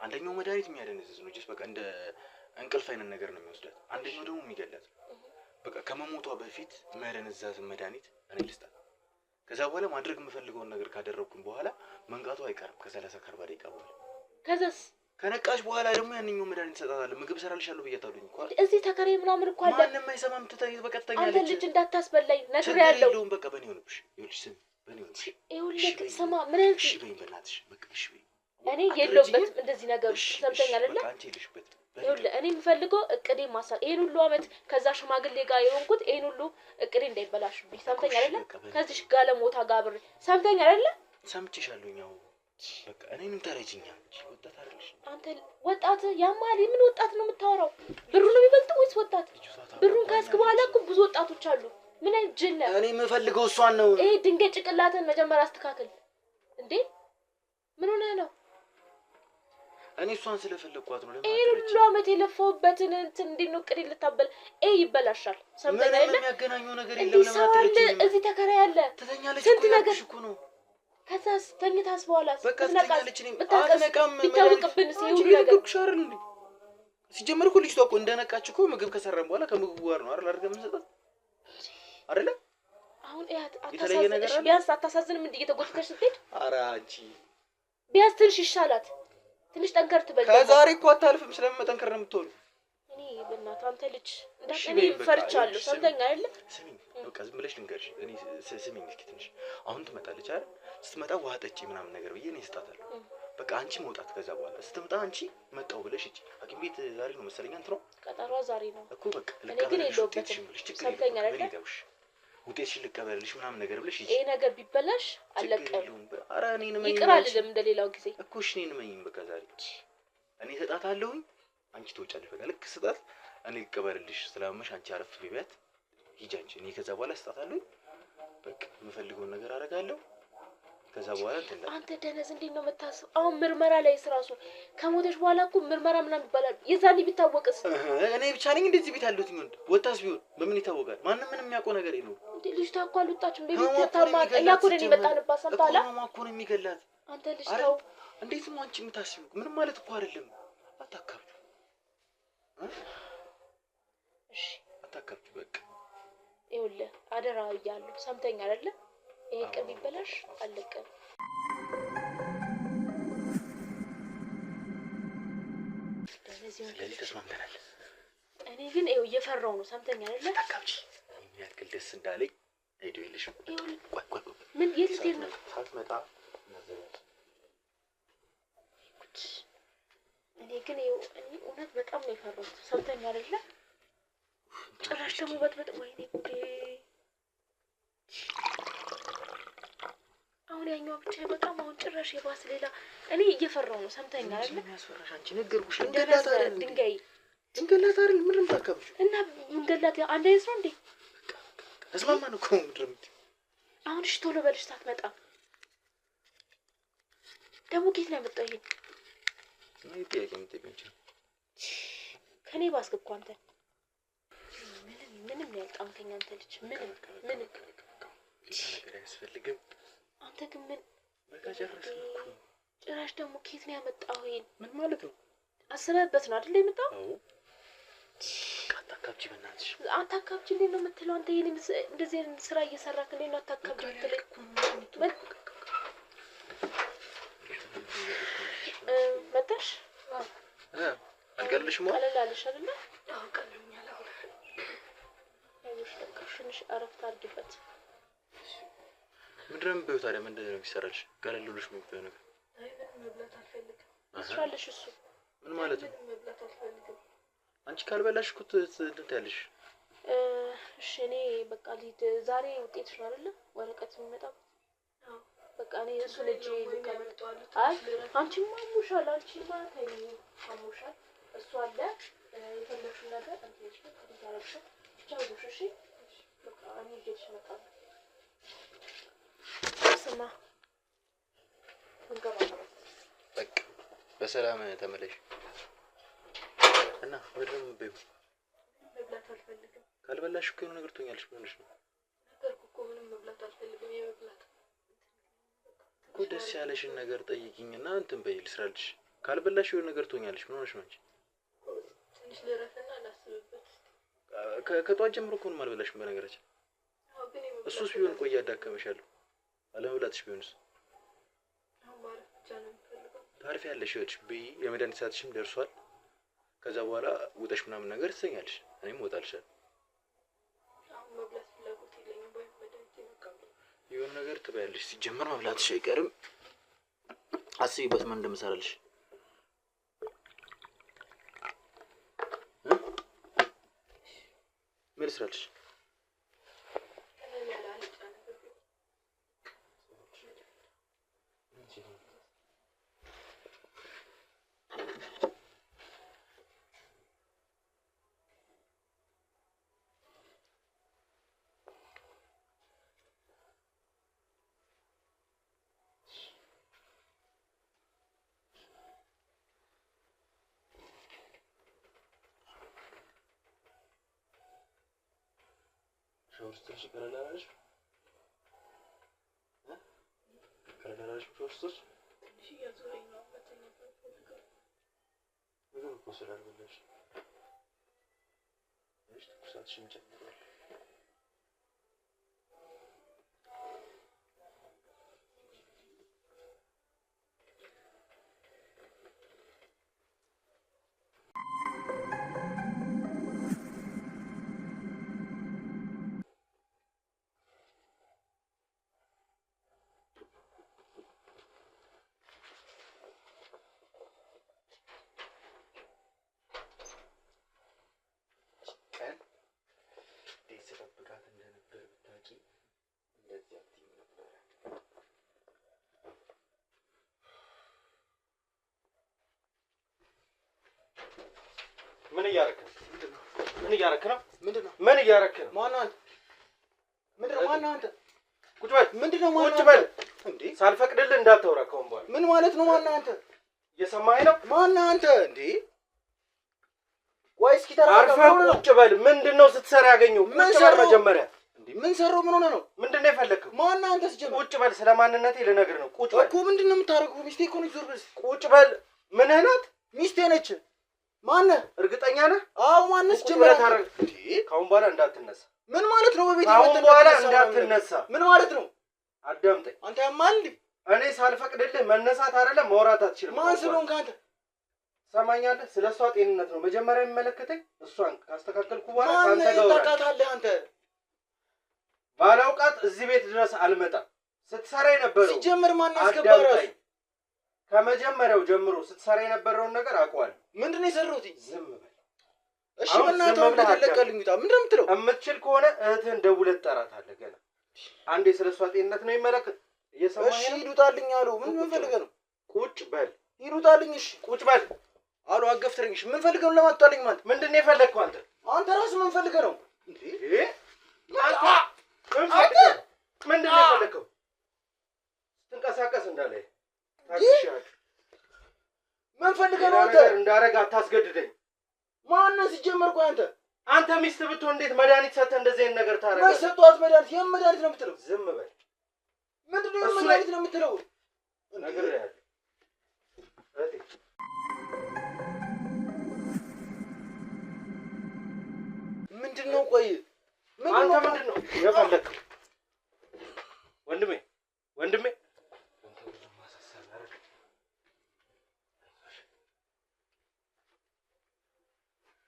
አንደኛው መድኃኒት የሚያደነዝዝ ነው፣ ጀስት በቃ እንደ እንቅልፍ አይነት ነገር ነው የሚወስዳት። አንደኛው ደግሞ የሚገላት በቃ ከመሞቷ በፊት የሚያደነዝዛት መድኃኒት እኔ ልስጣት። ከዛ በኋላ ማድረግ የምፈልገውን ነገር ካደረኩኝ በኋላ መንቃቱ አይቀርም ከ30-40 ደቂቃ በኋላ። ከዛስ ከነቃሽ በኋላ ደግሞ ያንኛው መድኃኒት ሰጣታለሁ። ምግብ ሰራልሻለሁ ብያታለሁኝ እኮ እዚህ ተከራይ ምናምን እኮ አለ። ማንንም አይሰማም። በቃ ትተኛለች። አንተ ልጅ እንዳታስበላኝ ነግሬያለሁ። በቃ በኔ ሆነብሽ። ይኸውልሽ ስሚ፣ በኔ ሆነብሽ። ይኸውልህ ስማ፣ ምን እሺ በይኝ በእናትሽ፣ በቃ እሺ በይኝ። እኔ የለሁበትም እንደዚህ ነገር ሰምተኛ አይደለ? አንቺ ልሽበት። ይኸውልህ እኔ የምፈልገው እቅዴ ማሳል ይሄን ሁሉ አመት ከዛ ሽማግሌ ጋር የሆንኩት ይሄን ሁሉ እቅዴ እንዳይበላሽብኝ ሰምተኛ አይደለ? ከዚህ ጋለሞታ ጋር አብሬ ሰምተኛ አይደለ? ሰምቼሻለሁ። ያው በቃ እኔንም ተረጅኛለሽ። ወጣት አይደለሽ አንተ? ወጣት ያማል። ምን ወጣት ነው የምታወራው? ብሩ ነው የሚበልጠው ወይስ ወጣት? ብሩን ካስክ በኋላ እኮ ብዙ ወጣቶች አሉ። ምን አይነት ጅል ነህ? እኔ የምፈልገው እሷን ነው። ይሄ ድንጋይ ጭቅላትን መጀመሪያ አስተካክል እንዴ! ምን ሆነህ ነው? እኔ እሷን ስለፈለኳት ነው። ይሄን ሁሉ አመት የለፋውበትን እንትን እንዴት ነው ቅሪ ልታበል? ይበላሻል። ሰምተኛ አይደለ? ምንም የሚያገናኘው ነገር የለም። ለማትረጅኝ እዚህ ተከራይ አለ። ትተኛለች ስንት ነገር እኮ ነው። ከዛስ ተኝታስ በኋላ በቃ ትተኛለች። እኔ አትነቃም። ቢታወቅብን ሲውል ነገር ሻር እንዴ! ሲጀመር እኮ ልጅቷ እኮ እንደነቃች እኮ ምግብ ከሰራን በኋላ ከምግቡ ጋር ነው አይደል አድርገን የምንሰጣት አይደለ? አሁን አታሳዝንሽ? ቢያንስ አታሳዝንም? እንዴ እየተጎተተሽ ስትሄድ። ኧረ አንቺ ቢያንስ ትንሽ ይሻላት። ትንሽ ጠንከር ትበል። ከዛሬ እኮ አታልፍም። ስለመጠንከር ነው የምትሆነው። እኔ በእናትህ አንተ ልጅ እኔ ፈርቻለሁ። ሰምተኛ አይደለ? ስሚኝ፣ በቃ ዝም ብለሽ ልንገርሽ። እኔ ስሚኝ እስኪ ትንሽ አሁን ትመጣለች አይደል? ስትመጣ ውሃ ጠጪ ምናምን ነገር ብዬ እኔ እሰጣታለሁ። በቃ አንቺ መውጣት። ከዛ በኋላ ስትመጣ አንቺ መጣው ብለሽ እጂ ሐኪም ቤት ዛሬ ነው መሰለኝ አንተ ነው ቀጠሯ ዛሬ ነው እኮ። በቃ እኔ ግን የለሁበትም። ሰምተኛ አይደለ? ውጤትሽን ልቀበልልሽ ምናምን ነገር ብለሽ እጂ። ይሄ ነገር ቢበላሽ አለቀም። ኧረ እኔን መኝ ይቅር አልልም እንደሌላው ጊዜ እኮ። እሺ እኔን መኝ በቃ ዛሬ እኔ እሰጣታለሁኝ። አንቺ ትወጫለሽ። በቃ ልክ ስጣት እኔ ልቀበልልሽ። ስላመሽ አንቺ አረፍ ቢያት ሂጂ አንቺ። እኔ ከዛ በኋላ እሰጣታለሁኝ። በቃ የምፈልገውን ነገር አደርጋለሁ። ከዛ በኋላ አንተ ደነዝ እንዴት ነው የምታስብ? አሁን ምርመራ ላይ ስራሱ ከሞተች በኋላ እኮ ምርመራ ምናምን ይባላል። የዛኔ ቢታወቅስ? እኔ ብቻ ነኝ እንደዚህ ቤት ያለሁት ወንድ ወጣስ ቢሆን በምን ይታወቃል? ማንም ምንም የሚያውቀው ነገር የለውም። እንዴ ልጅቷ እኮ አልወጣችም። ቤት ታማ እኛ እኮ ነን የመጣንባት። ሰምታላ እኮ ነው የሚገላት። አንተ ልጅ ተው። እንዴት ነው አንቺ የምታስቢው? ምንም ማለት እኮ አይደለም። አታካብዱ። እሺ አታካብዱ። በቃ ይኸውልህ አደራ እያለሁ ሰምተኛ አይደለ? ይሄ ቀን ቢበላሽ አለቀም። ስለዚህ ተስማምተናል። እኔ ግን ይኸው እየፈራሁ ነው። ሰምተኛ አይደለ? አታካብጂ። ያክል ደስ እንዳለኝ ሄዶ የለሽም። ምን የት ልትሄድ ነው? ሳትመጣ እኔ ግን ይኸው እኔ እውነት በጣም ነው የፈራሁት። ሰምተኛ አይደለ? ጭራሽ ደግሞ በጥበጥ። ወይኔ ጉዴ! አሁን ያኛው ብቻ በጣም አሁን ጭራሽ የባስ ሌላ እኔ እየፈራው ነው። ሰምተኛ አይደል? የሚያስፈራሽ አንቺ ነገርኩሽ። እንገላት አይደል? ድንጋይ እንገላት አይደል? ምንም ታከብሽ እና እንገላት አንድ አይነት ነው እንዴ? ተስማማን እኮ ምድርም። አሁን እሺ ቶሎ በልሽ ሳትመጣ ደግሞ ጌት ላይ መጣ። ይሄ ምን ጥያቄ የምትጠይቂኝ? ከኔ ባስክ እኮ አንተ ምንም ያልጣምከኝ አንተ ልጅ ምንም ነገር አያስፈልግም። አንተ ግን ምን በቃ ጨረስን እኮ። ጭራሽ ደግሞ ኬት ነው ያመጣው? ይሄን ምን ማለት ነው? አስበህበት ነው አይደል የመጣው? አዎ አታካብጂ በእናትሽ። አታካብጂ እንዴት ነው የምትለው አንተ? ይሄን እንደዚህ ስራ እየሰራክ እንዴት ነው አታካብጂ የምትለኝ? መጣሽ? አልቀልሽም ማለት አለላልሽ አይደል? አዎ ቀልኛል። አይዞሽ በቃ ትንሽ አረፍት አድርጊበት። ምንድነው የምትበይው ታዲያ? ምንድን ነው የሚሰራልሽ? ቀለል ብሎሽ የምትበይው ነገር? አይ ምንም መብላት አልፈልግም። ትስራለሽ? እሱ ምን ማለት ነው? ምንም መብላት አልፈልግም። አንቺ ካልበላሽ እኮ ትያለሽ። እሺ እኔ በቃ ልሂድ። ዛሬ ውጤትሽ ነው አይደል? ወረቀት የሚመጣው? አዎ በቃ እኔ እሱ ልጅ ልከመጣው። አይ አንቺማ አሙሻል። አንቺማ ተይ አሙሻል። እሱ አለ የፈለግሽው ነገር አንቺ ልጅ ታረግሽ ቻው። እሺ በቃ እኔ ልጅ እመጣለሁ። ስማ እንገባ ነው በቃ በሰላም ተመለሽ እና ምንድነው የምትበይው? መብላት አልፈልግም። ካልበላሽ እኮ የሆነ ነገር ትሆኛለሽ። ምን ሆነሽ ነው? ነገርኩህ እኮ ምንም መብላት አልፈልግም። የመብላት እኮ ደስ ያለሽን ነገር ጠይቂኝና እንትን በይ ልስራልሽ። ካልበላሽ የሆነ ነገር ትሆኛለሽ። ምን ሆነሽ ነው አንቺ? ትንሽ ልረፍና ላስብበት። ከጧት ጀምሮ እኮ ምንም አልበላሽም በነገራችን። እሱስ ቢሆን ቆይ ያዳከመሻለሁ። አለመብላትሽ ቢሆንስ? አሁን ማረፍ ብቻ ነው የምፈልገው። ታርፊያለሽ። ይኸውልሽ ብይ፣ የመድኃኒት ሰዓትሽም ደርሷል። ከዛ በኋላ ውጠሽ ምናምን ነገር ትተኛለሽ። እኔም እወጣልሻለሁ። አሁን መብላት ፍላጎት የለኝም። ባይ መድኃኒት ይመቃሉ። የሆነ ነገር ትበያለሽ። ሲጀመር መብላትሽ አይቀርም። አስቢበት ምን እንደምሰራልሽ። ምን ልስራልሽ? ሾርቶች ቀለላላሽ ቀለላላሽ ሾርቶች ትንሽ እያዞረኝ ነው። መተኛት ፈልገው ምግብ እኮ ስላልበላሽ እሺ ትኩሳትሽን ጨምሯል። ምን እያረክ ነው? ምን እያረክ ነው? ምንድነው? ምን እያረክ ነው? ማነው አንተ? ምንድነው? ማነው አንተ? ቁጭ በል። ምንድነው? ማነው? ቁጭ በል እንዴ! ሳልፈቅድልህ እንዳታወራ ከሆነ በኋላ። ምን ማለት ነው? ማነው አንተ? እየሰማኸኝ ነው? ማነው አንተ? እንዴ! ወይ እስኪ ተራራ አርፈህ ቁጭ በል። ምንድነው ስትሰራ ያገኘው? ቁጭ በል መጀመሪያ። እንዴ! ምን ሰራው? ምን ሆነ ነው? ምንድነው የፈለግከው? ማነው አንተ? ስጀምር ቁጭ በል። ስለማንነቴ ልነግርህ ነው። ቁጭ በል እኮ። ምንድነው የምታረገው? ሚስቴ እኮ ነች። ዞር በል። ቁጭ በል። ምንህ ናት? ሚስቴ ነች። ማነህ? እርግጠኛ ነህ? አዎ ማነስ? ቁጭ በል ታረግ። ከአሁን በኋላ እንዳትነሳ። ምን ማለት ነው? በቤት ከአሁን በኋላ እንዳትነሳ። ምን ማለት ነው? አዳምጠኝ። አንተ ያማል እንዴ? እኔ ሳልፈቅድልህ መነሳት አይደለም ማውራት አትችልም። ማን ስለሆንክ አንተ? ሰማኛለህ? ስለሷ ጤንነት ነው መጀመሪያ የሚመለከተኝ። እሷን ካስተካከልኩ በኋላ ካንተ ጋር ታውቃታለህ አንተ። ባላውቃት እዚህ ቤት ድረስ አልመጣም። ስትሰራ የነበረው ሲጀመር ማን ያስገባራው? ከመጀመሪያው ጀምሮ ስትሰራ የነበረውን ነገር አውቀዋለሁ። ምንድነው የሰራሁት? ዝም በል እሺ። በእናትህ ተለቀልኝ። ምን እንደምትለው የምትችል ከሆነ እህትህን ደውለህ ትጠራታለህ። ገና አንዴ ስለሷ ጤንነት ነው የሚመለከት። እየሰማኸኝ? እሺ ሂዱታልኝ አሉ። ምን ፈልገህ ነው? ቁጭ በል። ሂዱታልኝ። እሺ ቁጭ በል አሉ። አገፍትረኝ። እሺ ምን ፈልገህ ነው? ለማጣልኝ ማለት ምንድን ነው የፈለግከው አንተ? አንተ ራስህ ምን ፈልገህ ነው? እንዴ ምንድን ነው የፈለግከው? ስትንቀሳቀስ እንዳለ ታግሻለሁ። ምን ፈልገህ ነው አንተ? እንዳረግ አታስገድደኝ። ማነው ሲጀመር? ቆይ አንተ ሚስት ብትሆን እንዴት መድኃኒት ሰጥተህ እንደዚህ አይነት ነገር ታደርጋለህ? ሰጠኋት መድኃኒት። የምን መድኃኒት ነው የምትለው? ዝም በል። ምንድን ነው መድኃኒት ነው የምትለው? ነግሬሃለሁ። ምንድን ነው? ቆይ አንተ ምንድን ነው የፈለግከው? ወንድሜ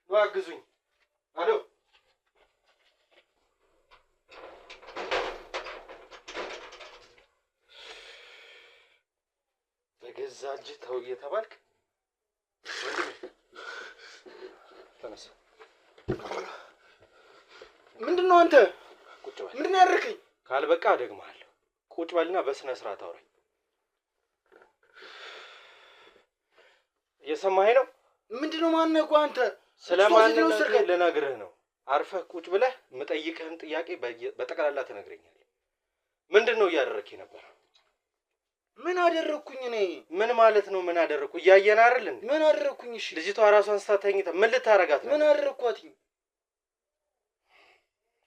ኑ አግዙኝ። አሎ በገዛ እጅህ ተው እየተባልክ ወንድሜ ተነሳ። ምንድን ነው አንተ? ቁጭ በል። ምንድን ነው ያደረከኝ? ካልበቃ እደግምሃለሁ። ቁጭ በልና በስነ ስርዓት አውራኝ። እየሰማኸኝ ነው? ምንድን ነው ማነህ? ቆይ አንተ ስለማንነትህ ልነግርህ ነው። አርፈህ ቁጭ ብለህ የምጠይቅህን ጥያቄ በጠቅላላ ትነግረኛለህ። ምንድን ነው እያደረግህ ነበር? ምን አደረኩኝ እኔ? ምን ማለት ነው ምን አደረኩ? እያየን አይደል እንዴ? ምን አደረኩኝ? እሺ ልጅቷ ራሷን ስታተኝታ ምን ልታረጋት ነው? ምን አደረኳትኝ?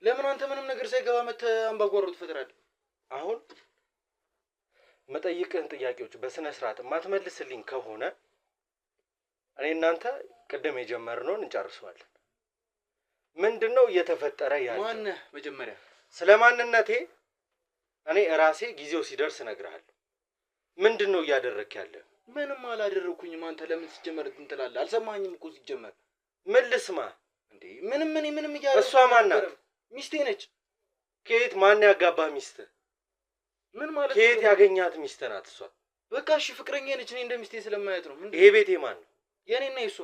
ለምን አንተ ምንም ነገር ሳይገባ መተህ አምባጓሮ ትፈጥራለህ? አሁን መጠይቅህን ጥያቄዎች በስነ ስርዓት የማትመልስልኝ ከሆነ እኔ እናንተ ቅድም የጀመርነውን እንጨርሰዋለን። ምንድነው እየተፈጠረ ያለው? ማነህ? መጀመሪያ ስለማንነቴ እኔ ራሴ ጊዜው ሲደርስ እነግርሃለሁ። ምንድነው እያደረክ ያለ? ምንም አላደረኩኝም። አንተ ለምን ሲጀመር እንትላለህ? አልሰማኸኝም እኮ ሲጀመር። ምን ልስማ እንዴ? ምንም እያደረኩ። እሷ ማን ናት? ሚስቴ ነች። ከየት? ማን ያጋባ ሚስት? ምን ማለት ነው? ከየት ያገኛት ሚስት ናት እሷ? በቃ እሺ ፍቅረኛ ነች። እኔ እንደ ሚስቴ ስለማያት ነው። ይሄ ቤት የማን ነው? የኔና የሷ።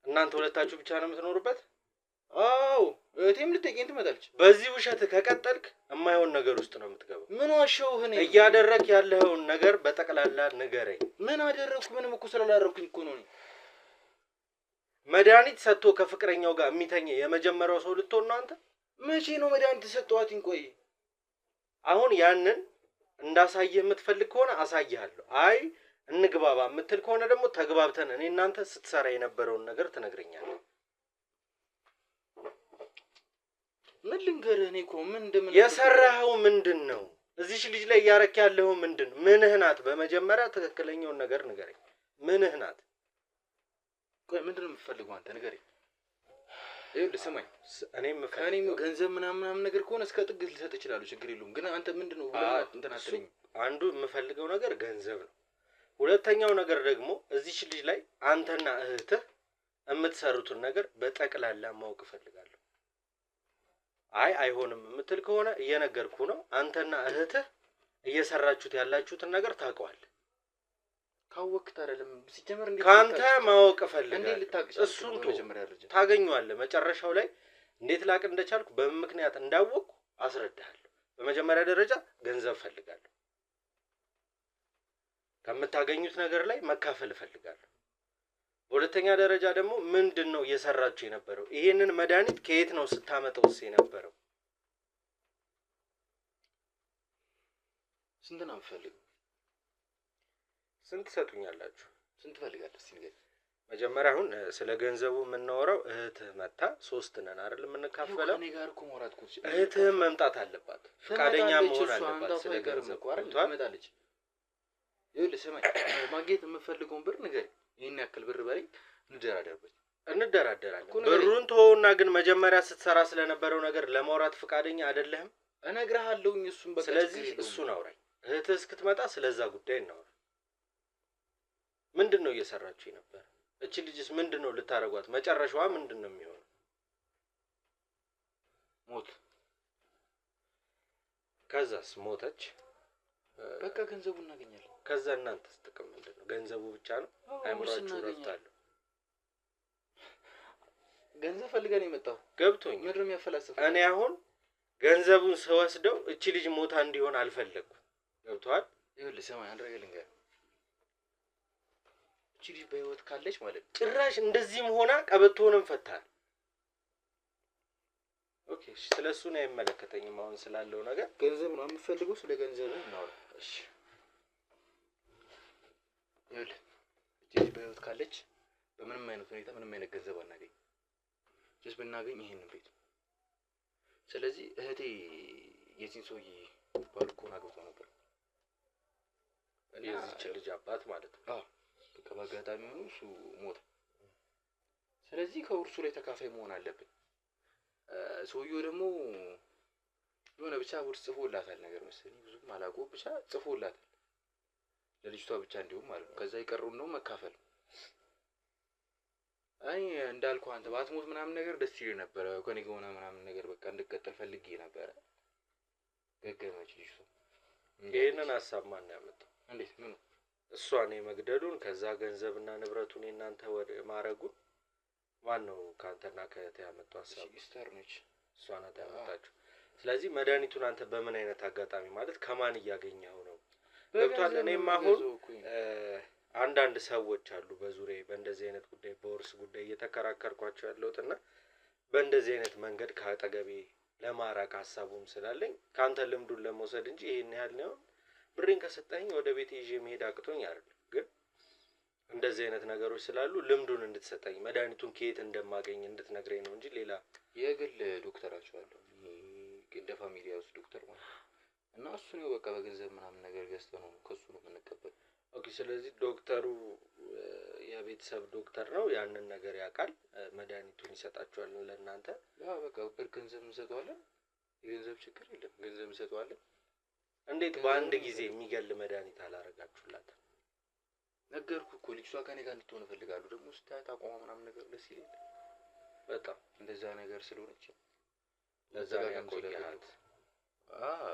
እናንተ ሁለታችሁ ብቻ ነው የምትኖሩበት? አዎ እህቴም ልትጠይቀኝ ትመጣለች። በዚህ ውሸት ከቀጠልክ የማይሆን ነገር ውስጥ ነው የምትገባው። ምን ዋሸሁህ? እኔ እያደረክ ያለውን ነገር በጠቅላላ ንገረኝ። ምን አደረኩ? ምንም እኮ ስላላደረኩኝ እኮ ነው። መድኃኒት ሰጥቶ ከፍቅረኛው ጋር የሚተኛ የመጀመሪያው ሰው ልትሆን ነው አንተ? መቼ ነው መድኃኒት ሰጠኋትኝ? ቆይ አሁን ያንን እንዳሳየህ የምትፈልግ ከሆነ አሳይሃለሁ። አይ እንግባባ የምትል ከሆነ ደግሞ ተግባብተን እኔ እናንተ ስትሰራ የነበረውን ነገር ትነግረኛለህ። ምን ልንገርህ? እኔ እኮ ምን እንደምን የሰራኸው ምንድን ነው? እዚች ልጅ ላይ እያረክ ያለኸው ምንድን ነው? ምንህ ናት? በመጀመሪያ ትክክለኛውን ነገር ንገረኝ። ምንህ ናት? ቆይ ምንድን ነው የምትፈልገው አንተ? ንገረኝ። ይኸውልህ ስማኝ፣ እኔም ገንዘብ ምናምን ነገር ከሆነ እስከ ጥግ ልሰጥ እችላለሁ፣ ችግር የለውም። ግን አንተ ምንድን ነው እንትን አትለኝ። አንዱ የምፈልገው ነገር ገንዘብ ነው። ሁለተኛው ነገር ደግሞ እዚች ልጅ ላይ አንተና እህትህ የምትሰሩትን ነገር በጠቅላላ ማወቅ እፈልጋለሁ። አይሆንም የምትል ከሆነ እየነገርኩ ነው። አንተና እህትህ እየሰራችሁት ያላችሁትን ነገር ታውቀዋለህ። ካወቅት አይደለም ሲጀመር እንዴ? ካንተ ማወቅ እፈልጋለሁ። እንዴ ልታውቅ? እሱን ታገኘዋለህ። መጨረሻው ላይ እንዴት ላቅ እንደቻልኩ በምን ምክንያት እንዳወቅኩ አስረዳሃለሁ። በመጀመሪያ ደረጃ ገንዘብ እፈልጋለሁ። ከምታገኙት ነገር ላይ መካፈል እፈልጋለሁ። በሁለተኛ ደረጃ ደግሞ ምንድነው እየሰራችሁ የነበረው? ይሄንን መድኃኒት ከየት ነው ስታመጣውስ የነበረው? ስንት ነው የምትፈልገው? ስንት ሰጡኛላችሁ? ስንት ፈልጋለህ? እስቲ ንገረኝ። መጀመሪያ አሁን ስለ ገንዘቡ የምናወራው እህትህ መታ 3 ነን አይደል የምንካፈለው? እኔ ጋር እኮ ማውራት እኮ እህትህ መምጣት አለባት፣ ፈቃደኛ መሆን አለባት። ስለ ገንዘቡ ትመጣለች። ይኸውልህ ስማኝ፣ ማግኘት የምፈልገውን ብር ንገረኝ። ይሄን ያክል ብር በለኝ፣ እንደራደራለን። ብሩን ተወውና ግን መጀመሪያ ስትሰራ ስለነበረው ነገር ለማውራት ፈቃደኛ አይደለህም? እነግርሃለሁኝ እሱን በቃ። ስለዚህ እሱን አውራኝ። እህትህ እስክትመጣ ስለዛ ጉዳይ እናወራ። ምንድነው እየሰራችሁ ነበር? እቺ ልጅስ ምንድነው ልታረጓት? መጨረሻዋ ምንድነው የሚሆነው? ሞት። ከዛስ? ሞተች። በቃ ገንዘቡን እናገኛለን። ከዛ እናንተስ ጥቅም ምንድነው? ገንዘቡ ብቻ ነው? አይምራችሁ ረፍታለሁ። ገንዘብ ፈልገን የመጣው ገብቶኝ ምንድነው የሚያፈላስፈው? እኔ አሁን ገንዘቡን ስወስደው እቺ ልጅ ሞታ እንዲሆን አልፈለኩም። ገብቶሃል? ይኸውልህ ስማኝ፣ አንድ ነገር ልንገርህ። እቺ ልጅ በህይወት ካለች ማለት ነው ጭራሽ እንደዚህም ሆና ቀበቶውንም ፈታል። ኦኬ ስለሱ ነው አይመለከተኝም። አሁን ስላለው ነገር ገንዘብ ነው የምፈልገው። ስለ ገንዘብ እናወራ። እሺ ይኸውልህ እቺ ልጅ በህይወት ካለች በምንም አይነት ሁኔታ ምንም አይነት ገንዘብ አናገኝ። ጀስ ብናገኝ ይሄንን ቤት። ስለዚህ እህቴ የዚህን ሰውዬ ባል እኮ አግብቶ ነበር። የዚህች ልጅ አባት ማለት ነው። አዎ በቃ በአጋጣሚ ሆኖ እሱ ሞተ። ስለዚህ ከውርሱ ላይ ተካፋይ መሆን አለብን። ሰውዬው ደግሞ የሆነ ብቻ ውርስ ጽፎላታል ነገር መሰለኝ፣ ብዙም አላውቀውም፣ ብቻ ጽፎላታል ለልጅቷ ብቻ እንዲሁም ማለት ነው። ከዛ የቀረውን ነው መካፈል። አይ እንዳልኩህ አንተ ባትሞት ምናምን ነገር ደስ ይል ነበረ። ከኔ ጋር ሆና ምናምን ነገር በቃ እንድትቀጥል ፈልጌ ነበረ። ገገመች ልጅቷ። ይሄንን ሀሳብ ማን ያመጣው? እንዴት ምን እሷን የመግደሉን ከዛ ገንዘብና ንብረቱን የናንተ ወደ ማረጉን ማን ነው ካንተና ከእህት ያመጣው ሀሳብ? ሲስተር ነች። እሷ ናት ያመጣችው። ስለዚህ መድኃኒቱን አንተ በምን አይነት አጋጣሚ ማለት ከማን እያገኘኸው ነው? ገብቷል። እኔም አሁን አንዳንድ ሰዎች አሉ በዙሪያዬ በእንደዚህ አይነት ጉዳይ በውርስ ጉዳይ እየተከራከርኳቸው ያለሁት እና በእንደዚህ አይነት መንገድ ከአጠገቤ ለማራቅ ሀሳቡም ስላለኝ ከአንተ ልምዱን ለመውሰድ እንጂ ይሄን ያህል ነው ብሬን ከሰጠኸኝ ወደ ቤት ይዤ መሄድ አቅቶኝ አይደለም። ግን እንደዚህ አይነት ነገሮች ስላሉ ልምዱን እንድትሰጠኝ መድኃኒቱን ከየት እንደማገኝ እንድትነግረኝ ነው እንጂ ሌላ የግል ዶክተራቸው አለው እንደ ፋሚሊ ሃውስ ዶክተር ማለት እና እሱ ነው በቃ በገንዘብ ምናምን ነገር ገዝተው ነው ከሱ ነው የምንቀበል። ኦኬ ስለዚህ ዶክተሩ የቤተሰብ ዶክተር ነው፣ ያንን ነገር ያውቃል፣ መድኃኒቱን ይሰጣችኋል ለእናንተ። ያ በቃ ብር ገንዘብ እንሰጠዋለን፣ የገንዘብ ችግር የለም፣ ገንዘብ እንሰጠዋለን። እንዴት በአንድ ጊዜ የሚገል መድኃኒት አላረጋችሁላት? ነገርኩ እኮ ልጅቷ ከኔ ጋር እንድትሆን እፈልጋለሁ። ደግሞ ስታያት አቋሟ ምናምን ነገር ደስ ይላል በጣም እንደዛ ነገር ስለሆነች ለዛ ነው ያቆያት።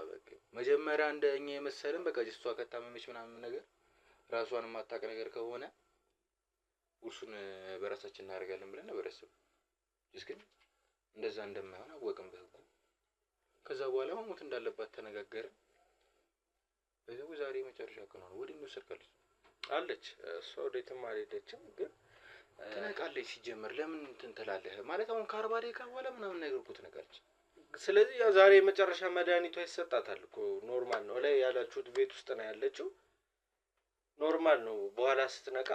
በቃ መጀመሪያ እንደኛ የመሰለን በቃ እሷ ከታመመች ምናምን ነገር ራሷን ማታቅ ነገር ከሆነ ውርሱን በራሳችን እናደርጋለን ብለን ነበር ያሰብነው። ግን እንደዛ እንደማይሆን አወቅን በህጉ። ከዛ በኋላ መሞት እንዳለባት ተነጋገርን። በዚህ ዛሬ መጨረሻ ቀን ነው። ወዲህ ነው ሰርካለች አለች። እሷ ወዴትም አልሄደችም፣ ግን ትነቃለች። ሲጀመር ለምን እንትን ትላለህ ማለት አሁን ከ40 ደቂቃ በኋላ ምናምን ነገር እኮ ትነቃለች። ስለዚህ ያው ዛሬ የመጨረሻ መድኃኒቷ ይሰጣታል እኮ ኖርማል ነው። ላይ ያላችሁት ቤት ውስጥ ነው ያለችው፣ ኖርማል ነው። በኋላ ስትነቃ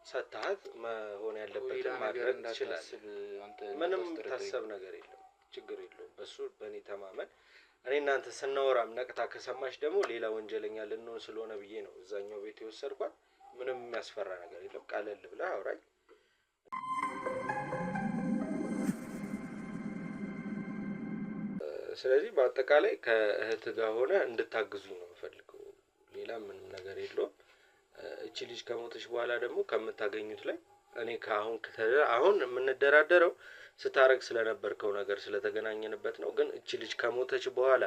ሰጣት መሆን ያለበት ማድረግ ትችላለህ። ምንም ታሰብ ነገር የለም፣ ችግር የለውም። በሱ በእኔ ተማመን። እኔ እናንተ ስናወራም ነቅታ ከሰማች ደግሞ ሌላ ወንጀለኛ ልንሆን ስለሆነ ብዬ ነው እዛኛው ቤት የወሰድኳት። ምንም የሚያስፈራ ነገር የለም። ቀለል ብለህ አውራኝ። ስለዚህ በአጠቃላይ ከእህት ጋር ሆነ እንድታግዙኝ ነው የምፈልገው። ሌላ ምንም ነገር የለውም። እቺ ልጅ ከሞተች በኋላ ደግሞ ከምታገኙት ላይ እኔ አሁን የምንደራደረው ስታረግ ስለነበርከው ነገር ስለተገናኘንበት ነው። ግን እቺ ልጅ ከሞተች በኋላ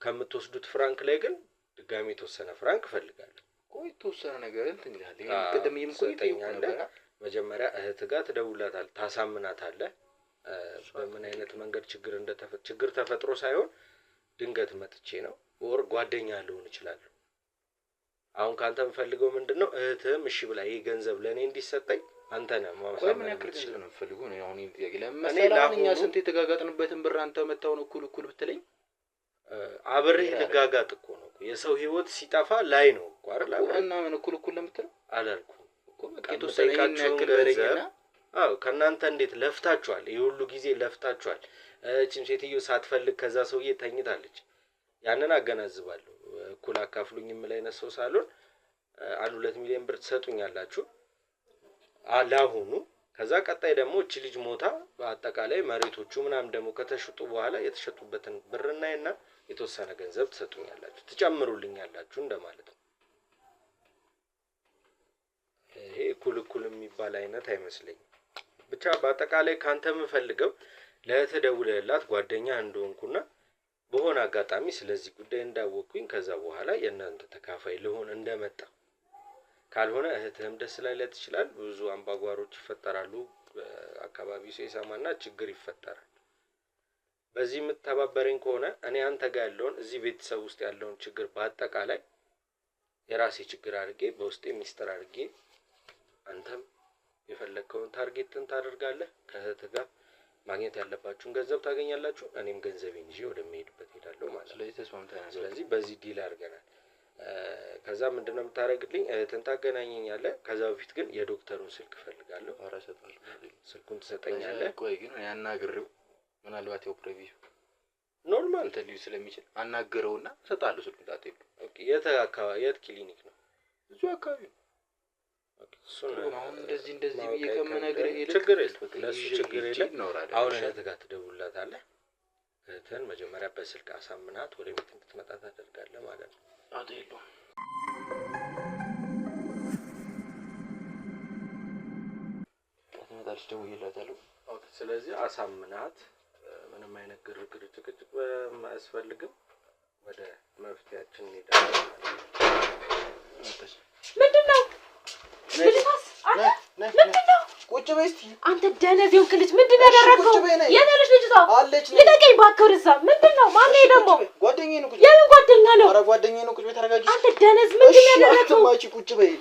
ከምትወስዱት ፍራንክ ላይ ግን ድጋሚ የተወሰነ ፍራንክ እፈልጋለሁ። ቆይ የተወሰነ ነገር እንትን ይላል። ቅድም ይምቆይተኛለህ። መጀመሪያ እህት ጋር ትደውላታለህ፣ ታሳምናታለህ። በምን አይነት መንገድ ችግር ተፈጥሮ ሳይሆን ድንገት መጥቼ ነው ወር ጓደኛ ልሆን እችላለሁ። አሁን ካንተ የምፈልገው ምንድነው እህትም እሺ ብላ ይሄ ገንዘብ ለኔ እንዲሰጠኝ አንተ ነህ ማሳመን። ምን ያክል ገንዘብ ነው የምፈልገው ነው አሁን ጥያቄ። ለምን እኛ ስንት የተጋጋጥንበትን ብር አንተ መታውን እኩል ብትለኝ አብሬ ልጋጋጥ እኮ ነው። የሰው ህይወት ሲጠፋ ላይ ነው እኮ አይደል? እና ምን እኩል ለምትለው አላልኩም እኮ በቃ የተወሰነ ገንዘብ ከእናንተ እንዴት ለፍታችኋል? ይሄ ሁሉ ጊዜ ለፍታችኋል። እቺም ሴትዮ ሳትፈልግ ከዛ ሰውዬ ተኝታለች። ያንን አገናዝባለሁ። እኩል አካፍሉኝ የምል አይነት ሰው ሳልሆን 1-2 ሚሊዮን ብር ትሰጡኛላችሁ አላሁኑ። ከዛ ቀጣይ ደግሞ እቺ ልጅ ሞታ በአጠቃላይ መሬቶቹ ምናምን ደግሞ ከተሸጡ በኋላ የተሸጡበትን ብርናይና የተወሰነ ገንዘብ ትሰጡኛላችሁ፣ ትጨምሩልኛላችሁ እንደማለት ነው። ይሄ እኩል የሚባል አይነት አይመስለኝም። ብቻ በአጠቃላይ ካንተ የምፈልገው ለተደውለላት ጓደኛ እንደሆንኩና በሆነ አጋጣሚ ስለዚህ ጉዳይ እንዳወቅኩኝ ከዛ በኋላ የእናንተ ተካፋይ ልሆን እንደመጣ። ካልሆነ እህትህም ደስ ላይላት ይችላል። ብዙ አምባጓሮች ይፈጠራሉ፣ አካባቢው ሰው ይሰማና ችግር ይፈጠራል። በዚህ የምትተባበረኝ ከሆነ እኔ አንተ ጋር ያለውን እዚህ ቤተሰብ ውስጥ ያለውን ችግር በአጠቃላይ የራሴ ችግር አድርጌ በውስጤ ሚስጥር አድርጌ አንተም የፈለግከውን ታርጌትን ታደርጋለህ። ከእህትህ ጋር ማግኘት ያለባችሁን ገንዘብ ታገኛላችሁ። እኔም ገንዘቤን ይዤ ወደምሄድበት ሄዳለሁ ማለት ነው። ስለዚህ ተስማምተናል። ስለዚህ በዚህ ዲል አድርገናል። ከዛ ምንድነው የምታደርግልኝ? እህትን ታገናኘኛለህ። ከዛ በፊት ግን የዶክተሩን ስልክ እፈልጋለሁ። ስልኩን ትሰጠኛለህ። ቆይ ግን ያናግሬው ምናልባት ያው ፕሬቪው ኖርማል ተልዩ ስለሚችል አናግረውና እሰጣለሁ ስልኩን። ታጠይቁ። ኦኬ። የት ክሊኒክ ነው? እዚሁ አካባቢ ነው። ኦኬ። እሱን አሁን እንደዚህ ብዬ ከምነግርህ ይልቅ ችግር የለም፣ ለሱ ችግር የለም። አሁን እህትህ ጋር ትደውልላታለህ። እህትህን መጀመሪያ በስልክ አሳምናት ወደ ቤት እንድትመጣ ታደርጋለህ ማለት ነው። አጤሎ ታትመጣለች፣ ደውዬላታለሁ። ኦኬ። ስለዚህ አሳምናት። ምንም አይነት ግርግር፣ ጭቅጭቅ በማያስፈልግም ወደ መፍትያችን እንሄዳለን። ምንድነው? ምንድነው? ቁጭ በይ እስቲ። አንተ ደነዝ የሆንክ ልጅ ምንድነው ያደረገው? የኔ ልጅ ልጅቷ አለች። ልቀቀኝ እባክህ ወደዛ። ምንድነው? ማነው ደግሞ? ጓደኛዬ ነው። ቁጭ የምን ጓደኛ ነው? ኧረ ጓደኛዬ ነው። ቁጭ በይ ተረጋጊ። አንተ ደነዝ ምንድነው ያደረገው? እሺ ቁጭ በይ።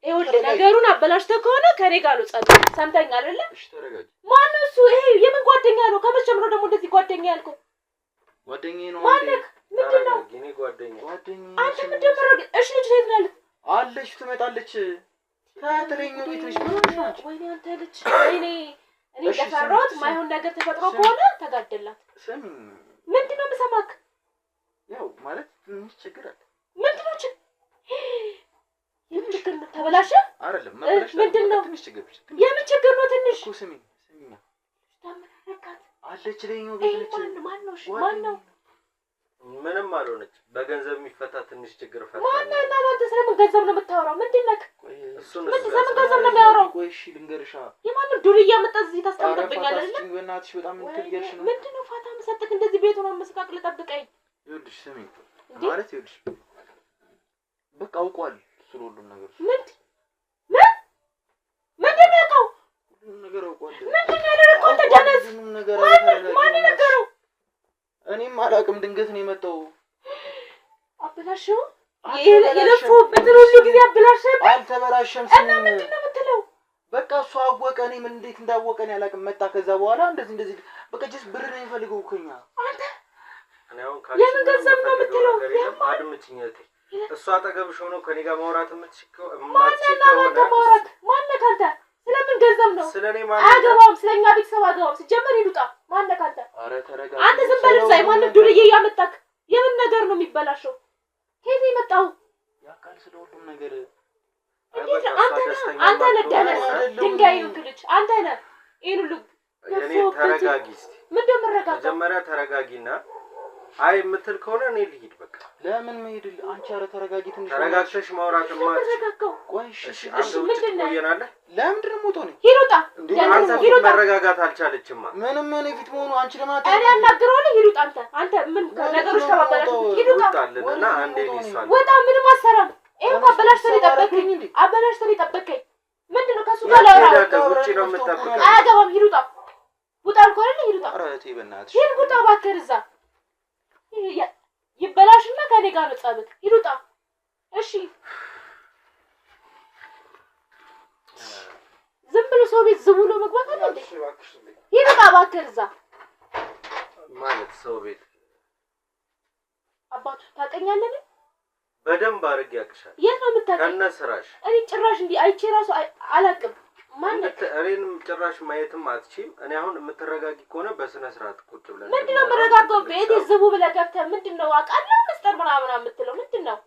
ይኸውልህ ነገሩን አበላሽተህ ከሆነ ከኔ ጋር ነው ጸጥ። ሰምተኛል አይደለ? እሺ ተረጋጊ። ማነው እሱ? ይሄ የምን ጓደኛ ነው? ከመቼ ጀምሮ ደግሞ እንደዚህ ጓደኛ ያልከው? ጓደኛዬ ነው። ማነው? ምንድነው? ጊኔ ጓደኛዬ አንተ ምንድነው? እሺ ልጅ የት ነው? አለች፣ ትመጣለች። ታትለኝ ቤት ነሽ። ወይኔ አንተ ልጅ፣ ወይኔ እኔ እንደፈራሁት ማይሆን ነገር ተፈጥሮ ከሆነ ተጋደላት። ስሚ፣ ምንድነው የምሰማክ? ያው ማለት ትንሽ ችግር አለ። ምንድነው ችግር? የምን ችግር ነው? ተበላሸ አይደለም መበላሽ። ምንድነው? ትንሽ ችግር ብቻ። የምን ችግር ነው? ትንሽ እኮ ስሚ፣ ታመናረካት አለች ለኛ ቤት ነች። ማን ነው? ምንም አልሆነች። በገንዘብ የሚፈታ ትንሽ ችግር ፈታ። ማነው? እና አንተ ስለምን ገንዘብ ነው የምታወራው? ምንድነው? እሱን ስለምን ገንዘብ ነው የሚያወራው? ቆይ እሺ ልንገርሻ። የማንም ዱርዬ መጣ እዚህ ታስቀምጥብኛለህ አይደል? አረፋታችን በእናትሽ በጣም እንትልገርሽ ነው። ምንድነው ፋታ መሰጠክ? እንደዚህ ቤቱን አመስቃቅል ጠብቀኝ። ይኸውልሽ ስሚ፣ ማለት ይኸውልሽ በቃ አውቋል ስለ ሁሉም ነገር። ምንድነው ያውቀው? ሁሉም ነገር አውቋል። ምንድነው ያደረገው? አንተ ደነዝ ሁሉም ነገር ማን ነገረው? እኔም አላውቅም፣ ድንገት ነው የመጣው። አበላሽው? የለፉበትን ሁሉ ጊዜ አበላሽበት? አልተበላሸም። እና ምንድነው የምትለው? በቃ እሱ አወቀ። እኔ ምን እንዴት እንዳወቀኝ አላውቅም። መጣ። ከዛ በኋላ እንደዚህ በቃ ጀስ ብር ነው የሚፈልገው እኮ እኛ። አንተ እኔ አሁን የምን ገንዘብ ነው የምትለው? አድምጪኝ እህቴ። እሱ አጠገብሽ ሆኖ ከኔ ጋር ማውራት የምትችይው ማነህ አንተ? ስለምን ገንዘብ ነው? ስለኔ አያገባም። ስለኛ ቤተሰብ አያገባም። ሲጀመር ይሉጣ። ማነህ አንተ? ኧረ ተረጋጋ አንተ ዝም በል እዛ። ማንም ዱርዬ እያመጣክ የምን ነገር ነው የሚበላሸው? ከየት የመጣው? ያውቃል ስለ ሁሉም ነገር። አንተ ነህ ደነዝ ድንጋይ ነው ልጅ። አንተ ነህ ይሄን ሁሉ። እኔ ተረጋጊ እስቲ። ምንድነው የምረጋጋው? መጀመሪያ ተረጋጊና አይ የምትል ከሆነ እኔ ልሂድ በቃ። ለምን መሄድ? አንቺ ኧረ ተረጋጊ ትንሽ። ተረጋግተሽ ማውራት ማለት ተረጋጋው። ቆይ እሺ አንተ ውጭ ትቆየናለህ። ለምንድን ነው የምወጣው? እኔ ይሉጣ። አንተ ፊት መረጋጋት አልቻለችማ። ምንም እኔ ፊት መሆኑ አንቺ ለማታ እኔ አናግረዋለሁ። ይሉጣ። አንተ ምን ነገሮች ተባባላችሁ? ይሉጣ ወጣልና አንዴ ሊሳል ወጣ። ምንም አሰራም። ይሄን አበላሽተን ይጠበቀኝ። አበላሽተን ይጠበቀኝ። ምንድነው ከሱ ጋር ላውራ? ውጪ ነው የምትጠብቀው? አያገባም። ይሉጣ። ውጣ አልኩህ አይደል? ይሉጣ። ኧረ እቴ በእናትሽ ይሄን ውጣ እባክህ እዛ። ይበላሽና ከኔ ጋር ነው ጸብክ። ይሉጣ። እሺ ዝም ብሎ ሰው ቤት ዝም ብሎ መግባት አለ እንዴ? ይሉጣ እባክህ እዛ። ማለት ሰው ቤት አባቱ ታውቀኛለህ? በደንብ አድርጌ ያቅሻል። የት ነው የምታውቀኝ? ከነ ስራሽ። እኔ ጭራሽ እንዲህ አይቼ ራሱ አላውቅም። ማነህ? እኔንም ጭራሽ ማየትም አትችይም። እኔ አሁን የምትረጋጊ ከሆነ በስነ ስርዓት ቁጭ ብለን ምንድነው የምረጋጋው? ቤቴ ዝቡ ብለህ ገብተህ ምንድነው አውቃለሁ ምስጢር ምናምን የምትለው ምንድነው?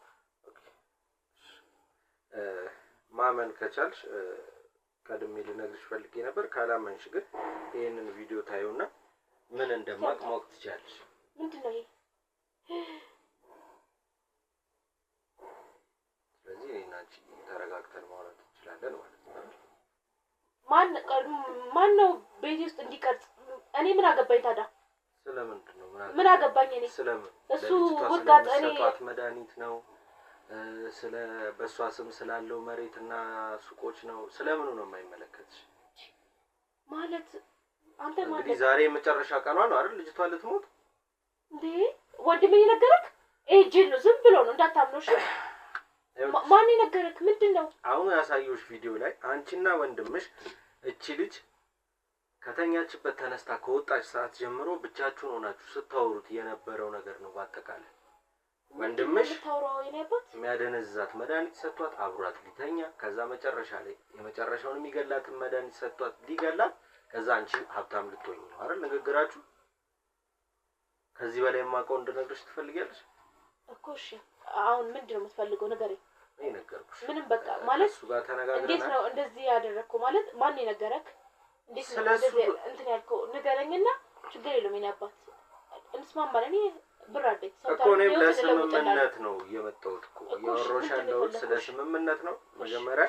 ማመን ከቻልሽ ቀድሜ ልነግርሽ ፈልጌ ነበር። ካላመንሽ ግን ይሄንን ቪዲዮ ታዩና ምን እንደማቅ ማወቅ ትችያለሽ። ምንድነው ይሄ? ስለዚህ እኔና አንቺ ተረጋግተን ማውራት እንችላለን ማለት ነው። ማን ነው ቤት ውስጥ እንዲቀርጽ? እኔ ምን አገባኝ ታዲያ? ስለምንድን ነው ምን አገባኝ እኔ? ስለምን እሱ ውርጋጥ እኔ ሰጧት መድኃኒት ነው ስለ በሷ ስም ስላለው መሬትና ሱቆች ነው። ስለምኑ ነው የማይመለከትሽ? ማለት አንተ ማለት እንግዲህ ዛሬ የመጨረሻ ቀኗ ነው አይደል? ልጅቷ ልትሞት እንዴ? ወንድሜ ነገረክ? ጅል ነው ዝም ብሎ ነው እንዳታምነው። እሺ ማን ነገረክ? ምንድነው? አሁን ያሳየሁሽ ቪዲዮ ላይ አንቺና ወንድምሽ እቺ ልጅ ከተኛችበት ተነስታ ከወጣች ሰዓት ጀምሮ ብቻችሁን ሆናችሁ ስታወሩት የነበረው ነገር ነው። በአጠቃላይ ወንድምሽ የሚያደነዝዛት መድኃኒት ሰጥቷት አብሯት ሊተኛ፣ ከዛ መጨረሻ ላይ የመጨረሻውን የሚገላትን መድኃኒት ሰጥቷት ሊገላት፣ ከዛ አንቺ ሀብታም ልትሆኚ ነው አይደል ንግግራችሁ? ከዚህ በላይ የማውቀው እንድነግርሽ ትፈልጊያለሽ እኮ? እሺ አሁን ምንድነው የምትፈልገው? ንገረኝ። እኔ ነገርኩሽ። ምንም በቃ ማለት እሱ ጋር ተነጋግረናል። እንዴት ነው እንደዚህ ያደረግከው? ማለት ማን የነገረክ? እንዴት ነው እንደዚህ እንትን ያልከው? ንገረኝና ችግር የለውም። የኔ አባት እንስማማለን። እኔ ብር አለኝ እኮ እኔም ለስምምነት ነው የመጣሁት እኮ እያወራሁሽ ያለሁት ስለ ስምምነት ነው። መጀመሪያ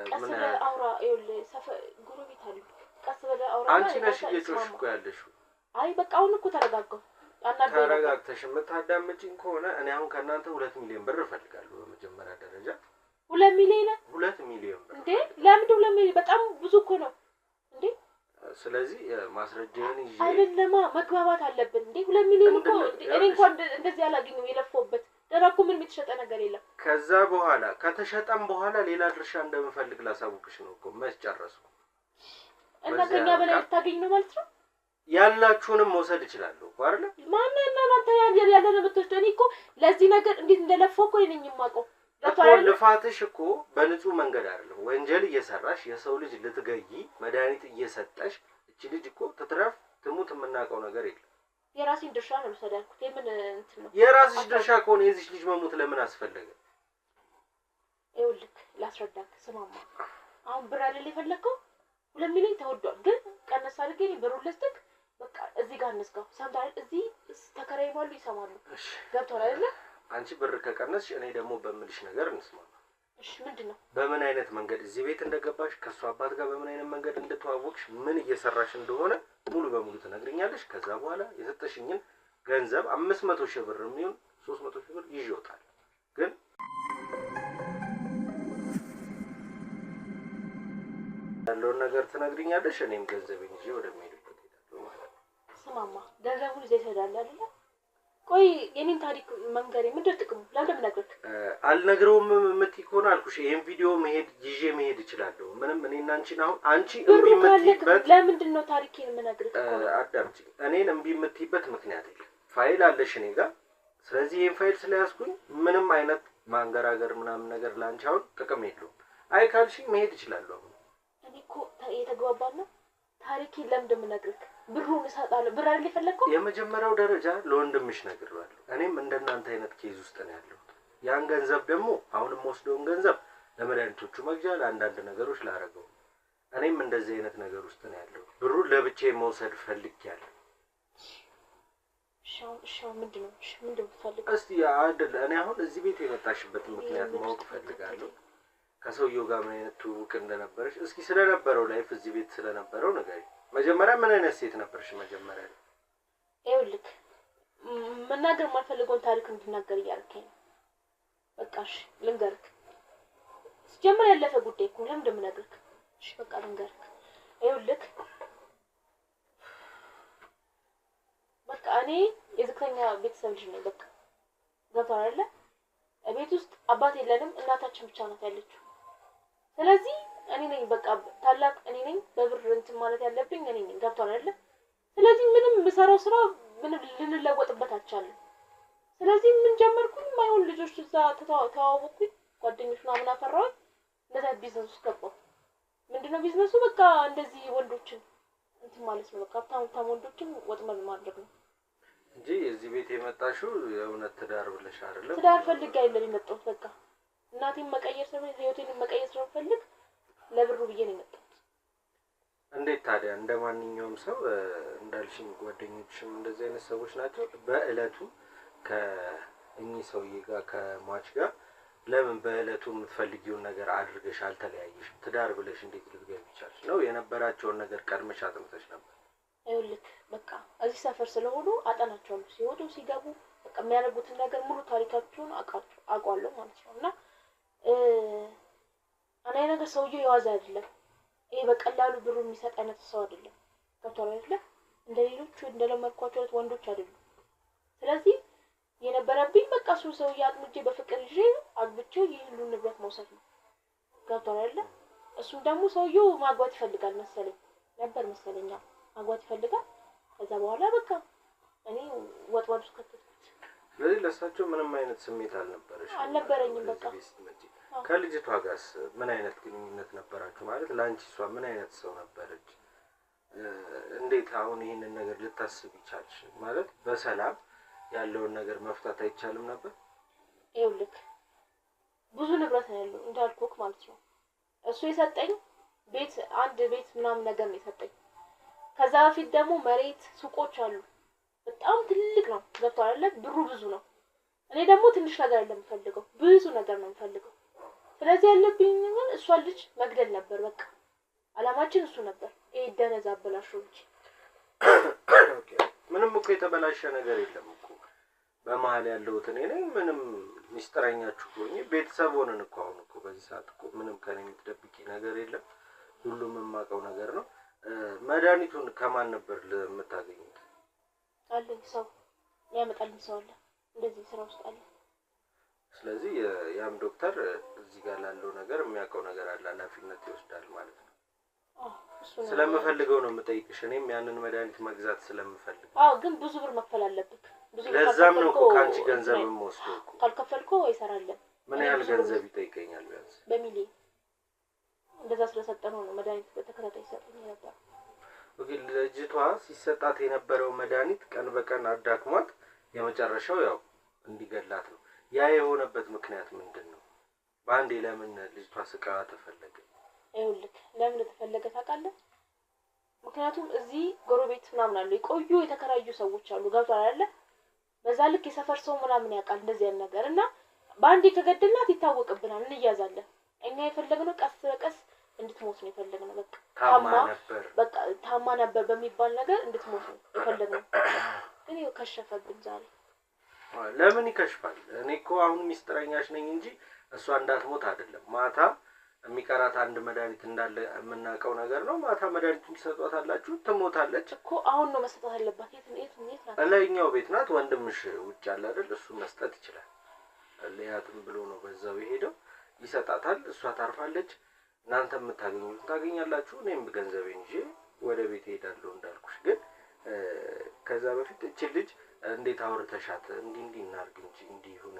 ቀስ ብለህ አውራ። ይኸውልህ ሰፈር ጎረቤት አሉ። ቀስ ብለህ አውራ። አንቺ ነሽ እየጮሽ እኮ ያለሽው። አይ በቃ አሁን እኮ ተረጋጋሁ። ተረጋግተሽ የምታዳምጪኝ ከሆነ እኔ አሁን ከእናንተ 2 ሚሊዮን ብር እፈልጋለሁ። በመጀመሪያ ደረጃ 2 ሚሊዮን? 2 ሚሊዮን ብር እንዴ? ለምን 2 ሚሊዮን? በጣም ብዙ እኮ ነው እንዴ። ስለዚህ ማስረጃዬን ይዤ አይደለማ መግባባት አለብን እንዴ። 2 ሚሊዮን እኮ እኔ እንኳን እንደዚህ አላገኘሁም። የለፈውበት ደረኩ ምን የተሸጠ ነገር የለም። ከዛ በኋላ ከተሸጠም በኋላ ሌላ ድርሻ እንደምፈልግ ላሳውቅሽ ነው እኮ። መች ጨረስኩ እና ከኛ በላይ ልታገኝ ነው ማለት ነው? ያላችሁንም መውሰድ እችላለሁ አይደል? ማን እና አንተ ያለነ ብትወስደው እኔ እኮ ለዚህ ነገር እንዴት እንደለፈው እኮ ነኝ የማውቀው። እኮ ልፋትሽ እኮ በንጹህ መንገድ አይደለም። ወንጀል እየሰራሽ የሰው ልጅ ልትገይ መድኃኒት እየሰጠሽ እቺ ልጅ እኮ ትትረፍ ትሙት የምናውቀው ነገር የለም። የራሴን ድርሻ ነው ልሰድ ያልኩት። የምን እንትን ነው? የራስሽ ድርሻ ከሆነ የዚህ ልጅ መሞት ለምን አስፈለገ? ይኸውልህ ላስረዳክ። ስማማ አሁን ብር አይደል የፈለከው? 2 ሚሊዮን ተወዷል። ግን ቀነስ አድርጌ እኔ ብሩን ልስጥክ። በቃ እዚህ ጋር እንስጋው። ሰምታል? እዚህ ተከራይማሉ ይሰማሉ። ገብቷል አይደለ? አንቺ ብር ከቀነስሽ እኔ ደግሞ በምልሽ ነገር እንስማማ። እሺ ምንድነው? በምን አይነት መንገድ እዚህ ቤት እንደገባሽ፣ ከሷ አባት ጋር በምን አይነት መንገድ እንደተዋወቅሽ፣ ምን እየሰራሽ እንደሆነ ሙሉ በሙሉ ትነግሪኛለሽ። ከዛ በኋላ የሰጠሽኝን ገንዘብ 500 ሺህ ብር የሚሆን 300 ሺህ ብር ይዤ እወጣለሁ። ግን ያለውን ነገር ትነግሪኛለሽ። እኔም ገንዘቤን ይዤ ወደምሄድበት ሄዳለሁ ማለት ነው። ስማማ ገንዘቡን ይዘህ ትሄዳለህ አይደል? ቆይ የኔን ታሪክ መንገሬ ምንድን ጥቅሙ? ለምን ነግረክ? አልነግረውም የምትይ ከሆነ አልኩሽ ይሄን ቪዲዮ ይዤ መሄድ እችላለሁ። ምንም እኔና አንቺን አሁን አንቺ እምቢ የምትይበት ለምንድን ነው ታሪኬን የምነግርህ? አዳምጪኝ። እኔን እምቢ የምትይበት ምክንያት የለም። ፋይል አለሽ እኔ ጋር። ስለዚህ ይሄን ፋይል ስለያዝኩኝ ምንም አይነት ማንገራገር ምናምን ነገር ላንቺ አሁን ጥቅም የለውም። አይ ካልሽኝ መሄድ እችላለሁ። አሁን እኔ እኮ የተግባባን ነው። ታሪኬን ለምን እንደምነግርህ ብሩን እሰጣለሁ። ብር አይደል የፈለከው? የመጀመሪያው ደረጃ ለወንድምሽ ነግሬዋለሁ። እኔም እንደናንተ አይነት ኬዝ ውስጥ ነው ያለሁት። ያን ገንዘብ ደግሞ አሁንም ወስደውን ገንዘብ ለመድኃኒቶቹ መግዣ ለአንዳንድ ነገሮች ላረገው። እኔም እንደዚህ አይነት ነገር ውስጥ ነው ያለሁት። ብሩን ለብቻዬ መውሰድ ፈልጌያለሁ። ሻው ምንድነው? ምንድነው ፈልገው? እስቲ አይደል እኔ አሁን እዚህ ቤት የመጣሽበትን ምክንያት ማወቅ ፈልጋለሁ። ከሰውየው ጋር ምን አይነት ትውውቅ እንደነበረሽ እስኪ ስለነበረው ላይፍ እዚህ ቤት ስለነበረው ነገር መጀመሪያ ምን አይነት ሴት ነበርሽ? መጀመሪያ ይኸውልህ መናገር የማልፈልገውን ታሪክ እንድናገር እያልከኝ ነው። በቃ እሺ ልንገርክ። ሲጀመር ያለፈ ጉዳይ እኮ ለምን እንደምነግርክ። እሺ በቃ ልንገርክ። ይኸውልህ በቃ እኔ የዝቅተኛ ቤተሰብ ልጅ ነኝ። በቃ ገብቶሃል አይደለ? ቤት ውስጥ አባት የለንም፣ እናታችን ብቻ ናት ያለችው። ስለዚህ እኔ ነኝ በቃ ታላቅ እኔ ነኝ። በብር እንትን ማለት ያለብኝ እኔ ነኝ። ገብቷል አይደለ? ስለዚህ ምንም የምሰራው ስራ ምንም ልንለወጥበት አልቻለም። ስለዚህ ምን ጀመርኩኝ? ማይሆን ልጆች እዛ ተዋወቅኩኝ፣ ጓደኞች ምናምን አፈራሁኝ። እንደዛ ቢዝነስ ውስጥ ገባሁ። ምንድነው ቢዝነሱ? በቃ እንደዚህ ወንዶችን እንትን ማለት ነው። በቃ ሀብታም ወንዶችን ወጥመድ ማድረግ ነው እንጂ እዚህ ቤት የመጣሽው የእውነት ትዳር ብለሽ አይደለም። ትዳር ፈልጌ አይደለም የመጣሁት። በቃ እናቴን መቀየር ስለፈልግ ህይወቴን መቀየር ስለፈልግ ለብሩ ብዬ ነው የመጣሁት። እንዴት ታዲያ እንደ ማንኛውም ሰው እንዳልሽኝ ጓደኞችም እንደዚህ አይነት ሰዎች ናቸው። በእለቱ ከእኚህ ሰውዬ ጋር ከሟች ጋር ለምን በእለቱ የምትፈልጊውን ነገር አድርገሽ አልተለያየሽም? ትዳር ብለሽ እንዴት ልትገቢ ቻልሽ? ነው የነበራቸውን ነገር ቀድመሽ አጥንተሽ ነበር? ይኸውልህ በቃ እዚህ ሰፈር ስለሆኑ አጠናቸዋለሁ። ሲወጡ ሲገቡ በቃ የሚያደርጉትን ነገር ሙሉ ታሪካቸውን አውቃለሁ ማለት ነው። እና እኔ ነገር ሰውዬው የዋዛ አይደለም። ይሄ በቀላሉ ብሩ የሚሰጥ አይነት ሰው አይደለም። ገብቶሃል አይደለ? እንደ ሌሎቹ እንደለመድኳቸው ወንዶች አይደሉም። ስለዚህ የነበረብኝ በቃ እሱን ሰውዬ አጥምጄ በፍቅር ይዤ አግብቼው የሁሉን ንብረት መውሰድ ነው። ገብቶሃል አይደለ? እሱም ደግሞ ሰውዬው ማግባት ይፈልጋል መሰለኝ መሰለኛ ማግባት ይፈልጋል። ከዛ በኋላ በቃ እኔ ወጥወድ ውስጥ ከተትኩት። ስለዚህ ለእሳቸው ምንም አይነት ስሜት አልነበረኝም። በቃ ከልጅቷ ጋርስ ምን አይነት ግንኙነት ነበራችሁ? ማለት ለአንቺ እሷ ምን አይነት ሰው ነበረች? እንዴት አሁን ይህንን ነገር ልታስብ ይቻልሽ? ማለት በሰላም ያለውን ነገር መፍታት አይቻልም ነበር? ይኸውልህ ብዙ ንብረት ነው ያለው እንዳልኩክ ማለት ነው። እሱ የሰጠኝ ቤት አንድ ቤት ምናምን ነገር ነው የሰጠኝ። ከዛ በፊት ደግሞ መሬት ሱቆች አሉ። በጣም ትልቅ ነው። ገብቶሃል አይደል? ብሩ ብዙ ነው። እኔ ደግሞ ትንሽ ነገር አይደለም የምፈልገው፣ ብዙ ነገር ነው የምፈልገው። ስለዚህ ያለብኝ ግን እሷን ልጅ መግደል ነበር። በቃ አላማችን እሱ ነበር። ይሄ ደነዛ አበላሽው እንጂ ምንም እኮ የተበላሸ ነገር የለም እኮ በመሀል ያለሁት እኔ ነኝ። ምንም ሚስጥረኛችሁ ሆኜ ቤተሰብ ሆነን እኮ አሁን እኮ በዚህ ሰዓት እኮ ምንም ከኔ የምትደብቂ ነገር የለም። ሁሉም የማውቀው ነገር ነው። መድኃኒቱን ከማን ነበር የምታገኙት? አለኝ ሰው ያመጣልኝ ሰው አለ፣ እንደዚህ ስራ ውስጥ አለ። ስለዚህ ያም ዶክተር እዚህ ጋር ላለው ነገር የሚያውቀው ነገር አለ፣ ኃላፊነት ይወስዳል ማለት ነው። ስለምፈልገው ነው የምጠይቅሽ። እኔም ያንን መድኃኒት መግዛት ስለምፈልግ። ግን ብዙ ብር መክፈል አለብህ። ለዛም ነው እኮ ካንቺ ገንዘብ የምወስደው እኮ። ካልከፈልኩ አይሰራልም። ምን ያህል ገንዘብ ይጠይቀኛል? ቢያንስ በሚሊዮን እንደዛ ስለሰጠነው ነው መድኃኒት በተከታታይ ሰጠኝ ነበር። ልጅቷ ሲሰጣት የነበረው መድኃኒት ቀን በቀን አዳክሟት የመጨረሻው ያው እንዲገላት ነው። ያ የሆነበት ምክንያት ምንድን ነው? በአንዴ ለምን ልጅቷ ስቃዋ ተፈለገ? ይኸውልህ ለምን ተፈለገ ታውቃለህ? ምክንያቱም እዚህ ጎረቤት ምናምን አሉ፣ የቆዩ የተከራዩ ሰዎች አሉ። ገብቶሃል አይደለ? በዛ ልክ የሰፈር ሰው ምናምን ያውቃል እንደዚህ አይነት ነገር እና በአንዴ ከገደልናት ይታወቅብናል፣ እንያዛለን። እኛ የፈለግነው ቀስ በቀስ እንድትሞት ነው የፈለግነው። በቃ ታማ ነበር በሚባል ነገር እንድትሞት ነው የፈለግነው። ግን ይኸው ከሸፈብን ዛሬ። ለምን ይከሽፋል? እኔ እኮ አሁን ሚስጥረኛሽ ነኝ እንጂ እሷ እንዳትሞት አይደለም። ማታ የሚቀራት አንድ መድኃኒት እንዳለ የምናውቀው ነገር ነው። ማታ መድኃኒቱን ትሰጧታላችሁ፣ ትሞታለች እኮ። አሁን ነው መስጠት አለባት። የት ናት? እላይኛው ቤት ናት። ወንድምሽ ውጭ አለ አይደል? እሱ መስጠት ይችላል። ለያትም ብሎ ነው በዛው የሄደው። ይሰጣታል፣ እሷ ታርፋለች። እናንተ የምታገኙት ታገኛላችሁ። እኔም ገንዘቤን ይዤ ወደ ቤት እሄዳለሁ እንዳልኩሽ። ግን ከዛ በፊት እቺ ልጅ እንዴት አውርተሻት እንዲህ እናርግ እንጂ እንዲሁን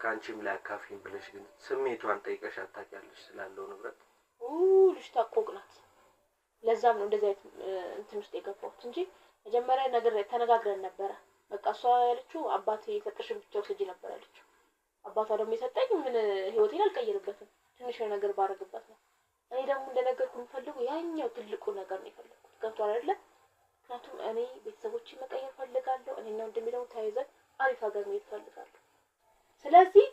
ካንቺም ላይ አካፊን ብለሽ ግን ስሜቷን ጠይቀሻት ታውቂያለሽ? ስላለው ንብረት ልጅ ታቆቅናት። ለዛም ነው እንደዚህ አይነት እንትን ውስጥ የገባሁት እንጂ መጀመሪያ ነገር ተነጋግረን ነበረ። በቃ እሷ ያለችው አባቴ የሰጠሽን ብቻ ወስጂ ነበር ያለችው። አባቷ ደግሞ የሰጠኝ ምን ህይወቴን አልቀይርበትም፣ ትንሽ ነገር ባረግበት ነው። እኔ ደግሞ እንደነገርኩ የምፈልገው ያኛው ትልቁ ነገር ነው የፈለኩት። ገብቶሃል አይደለ? ምክንያቱም እኔ ቤተሰቦችን መቀየር ፈልጋለሁ። እኔና እንደሚለው ተያይዘን አሪፍ ሀገር መሄድ ፈልጋለሁ። ስለዚህ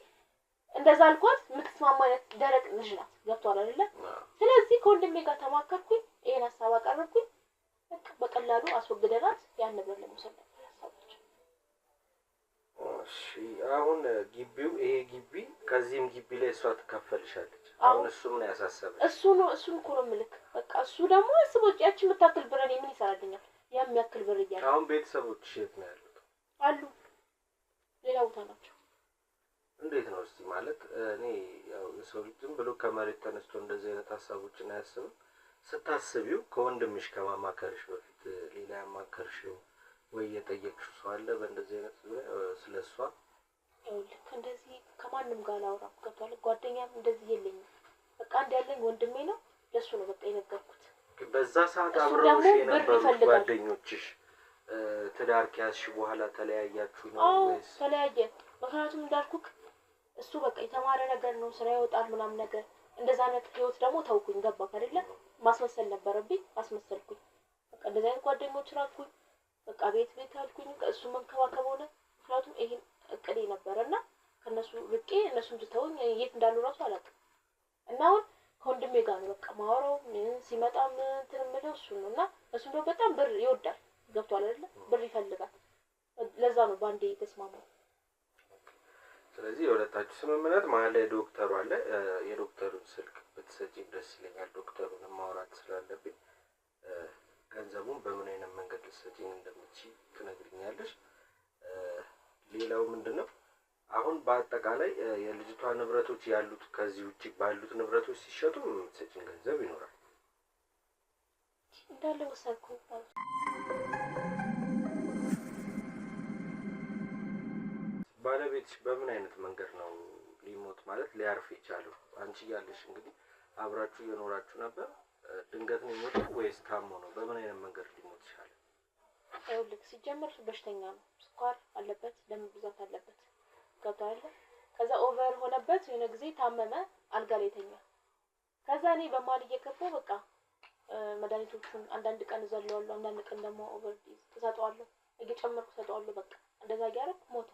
እንደዛ አልኳት። የምትስማማ አይነት ደረቅ ልጅ ናት። ገብቶሃል አይደለ? ስለዚህ ከወንድሜ ጋር ተማከርኩኝ፣ ይሄን ሀሳብ አቀረብኩኝ። በቀላሉ አስወግደናት ያን ነገር ለመውሰድ ነበር ሀሳባችን። እሺ አሁን ግቢው ይሄ ግቢ ከዚህም ግቢ ላይ እሷ ትከፈልሻለች። አሁን እሱም ነው ያሳሰበኝ። እሱን እኮ ነው የምልክ። በቃ እሱ ደግሞ አስቦት ያቺ የምታክል ብር እኔ ምን ይሰራልኛል? የሚያክል ብር እያለ አሁን ቤተሰቦችሽ የት ነው ያሉት? አሉ ሌላ ቦታ ናቸው። እንዴት ነው እስቲ? ማለት እኔ ያው ሰው ልጅ ዝም ብሎ ከመሬት ተነስቶ እንደዚህ አይነት ሀሳቦችን አያስብም። ስታስቢው ከወንድምሽ ከማማከርሽ በፊት ሌላ ያማከርሽው ወይ የጠየቅሽው ሰው አለ በእንደዚህ አይነት ስለሷ? ይኸውልህ እንደዚህ ከማንም ጋር አላወራም። ገብቶሃል? ጓደኛም እንደዚህ የለኝም። በቃ አንድ ያለኝ ወንድሜ ነው። ለሱ ነው በቃ የነገርኩት። በዛ ሰዓት አብረውሽ የነበሩት ጓደኞችሽ ትዳር ከያዝሽ በኋላ ተለያያችሁ ነው ወይስ? ተለያየን። ምክንያቱም እንዳልኩክ እሱ በቃ የተማረ ነገር ነው፣ ስራ ይወጣል ምናምን ነገር። እንደዛ አይነት ህይወት ደግሞ ተውኩኝ። ገባክ አይደለ? ማስመሰል ነበረብኝ፣ አስመሰልኩኝ። በቃ እንደዛ አይነት ጓደኞች ራኩኝ። በቃ ቤት አልኩኝ። እሱ መንከባከብ ሆነ። ምክንያቱም ይሄን እቅዴ ነበርና ከነሱ ርቄ እነሱን ትተውኝ የት እንዳሉ ራሱ አላውቅም። እና አሁን ከወንድሜ ጋር ነው በቃ ማወራው። ሲመጣ እንትን የምለው እሱ ነው። እና እሱ ነው በጣም ብር ይወዳል። ገብቷል አይደለ? ብር ይፈልጋል። ለዛ ነው ባንዴ የተስማማው። ስለዚህ የሁለታችሁ ስምምነት መሀል ላይ ዶክተሩ አለ። የዶክተሩን ስልክ ብትሰጪኝ ደስ ይለኛል። ዶክተሩን ማውራት ስላለብኝ ገንዘቡን በምን አይነት መንገድ ልትሰጪኝ እንደምትችይ ትነግሪኛለሽ። ሌላው ምንድን በአጠቃላይ የልጅቷ ንብረቶች ያሉት ከዚህ ውጪ ባሉት ንብረቶች ሲሸጡ የምትሰጪን ገንዘብ ይኖራል። እንዳለ ወሰድኩ ማለት ባለቤትሽ በምን አይነት መንገድ ነው ሊሞት ማለት ሊያርፍ የቻለው? አንቺ እያለሽ እንግዲህ አብራችሁ እየኖራችሁ ነበር። ድንገት ነው የሞተው ወይስ ታሞ ነው? በምን አይነት መንገድ ሊሞት ይችላል? ይኸውልህ ሲጀመር በሽተኛ ነው። ስኳር አለበት፣ ደም ብዛት አለበት። ገብቶሃል? ከዛ ኦቨር ሆነበት። የሆነ ጊዜ ታመመ፣ አልጋ ላይ ተኛ። ከዛ እኔ በማል እየገባሁ በቃ መድኃኒቶቹን አንዳንድ ቀን እዘለዋለሁ፣ አንዳንድ ቀን ደግሞ ኦቨር እሰጠዋለሁ፣ እየጨመርኩ እሰጠዋለሁ። በቃ እንደዛ እያደረኩ ሞተ።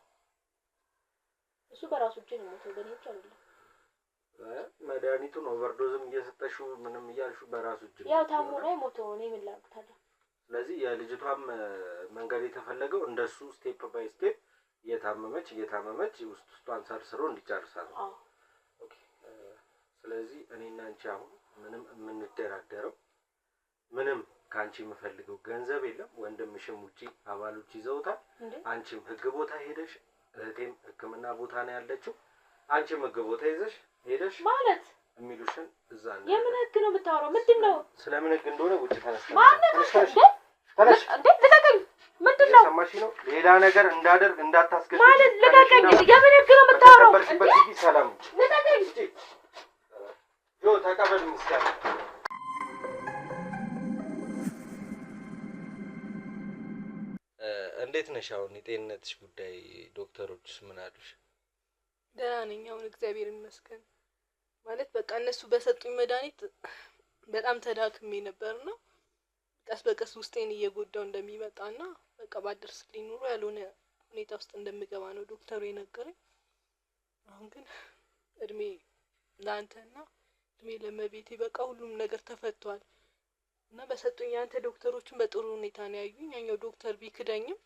እሱ በራሱ እጅ ነው ሞተው፣ በእኔ እጅ አይደለም። መድኃኒቱን ኦቨርዶዝም እየሰጠሽው ምንም እያልሽው በራሱ እጅ ያው ታሞ ነው የሞተው። እኔ ምን ላድርግ ታዲያ? ስለዚህ የልጅቷም መንገድ የተፈለገው እንደሱ ስቴፕ ባይ ስቴፕ እየታመመች ውስጧን ሰርስሮ እንዲጨርሳት ነው። ኦኬ። ስለዚህ እኔና አንቺ አሁን ምንም የምንደራደረው ምንም ከአንቺ የምፈልገው ገንዘብ የለም። ወንድምሽም ውጪ አባሎች ይዘውታል። አንቺም ህግ ቦታ ሄደሽ፣ እህቴም ሕክምና ቦታ ነው ያለችው። አንቺም ህግ ቦታ ይዘሽ ሄደሽ ማለት የሚሉሽን እዛ ነው። የምን ህግ ነው የምታወራው? ምንድነው? ስለምን ህግ እንደሆነ ውጪ ተነስተሽ ተነሽ። ልቀቀኝ። ምንድነው? ሰማሽ ነው? ሌላ ነገር እንዳደርግ እንዳታስገድጂ ማለት ልቀቀኝ። የምን ህግ ነው የምታወራው? በርበርሽ ሰላም ልቀቀኝ። ዮ ተቀበል ምስጋና። እንዴት ነሽ አሁን? የጤንነትሽ ጉዳይ ዶክተሮችስ ምን አሉሽ? ደህና ነኝ አሁን እግዚአብሔር ይመስገን። ማለት በቃ እነሱ በሰጡኝ መድኃኒት በጣም ተዳክሜ ነበርና ቀስ በቀስ ውስጤን እየጎዳው እንደሚመጣና በቃ ባደርስልኝ ኑሮ ያልሆነ ሁኔታ ውስጥ እንደምገባ ነው ዶክተሩ የነገረኝ። አሁን ግን እድሜ ለአንተና እድሜ ለመቤቴ በቃ ሁሉም ነገር ተፈቷል እና በሰጡኝ አንተ ዶክተሮችን በጥሩ ሁኔታ ነው ያዩኝ። ያኛው ዶክተር ቢክደኝም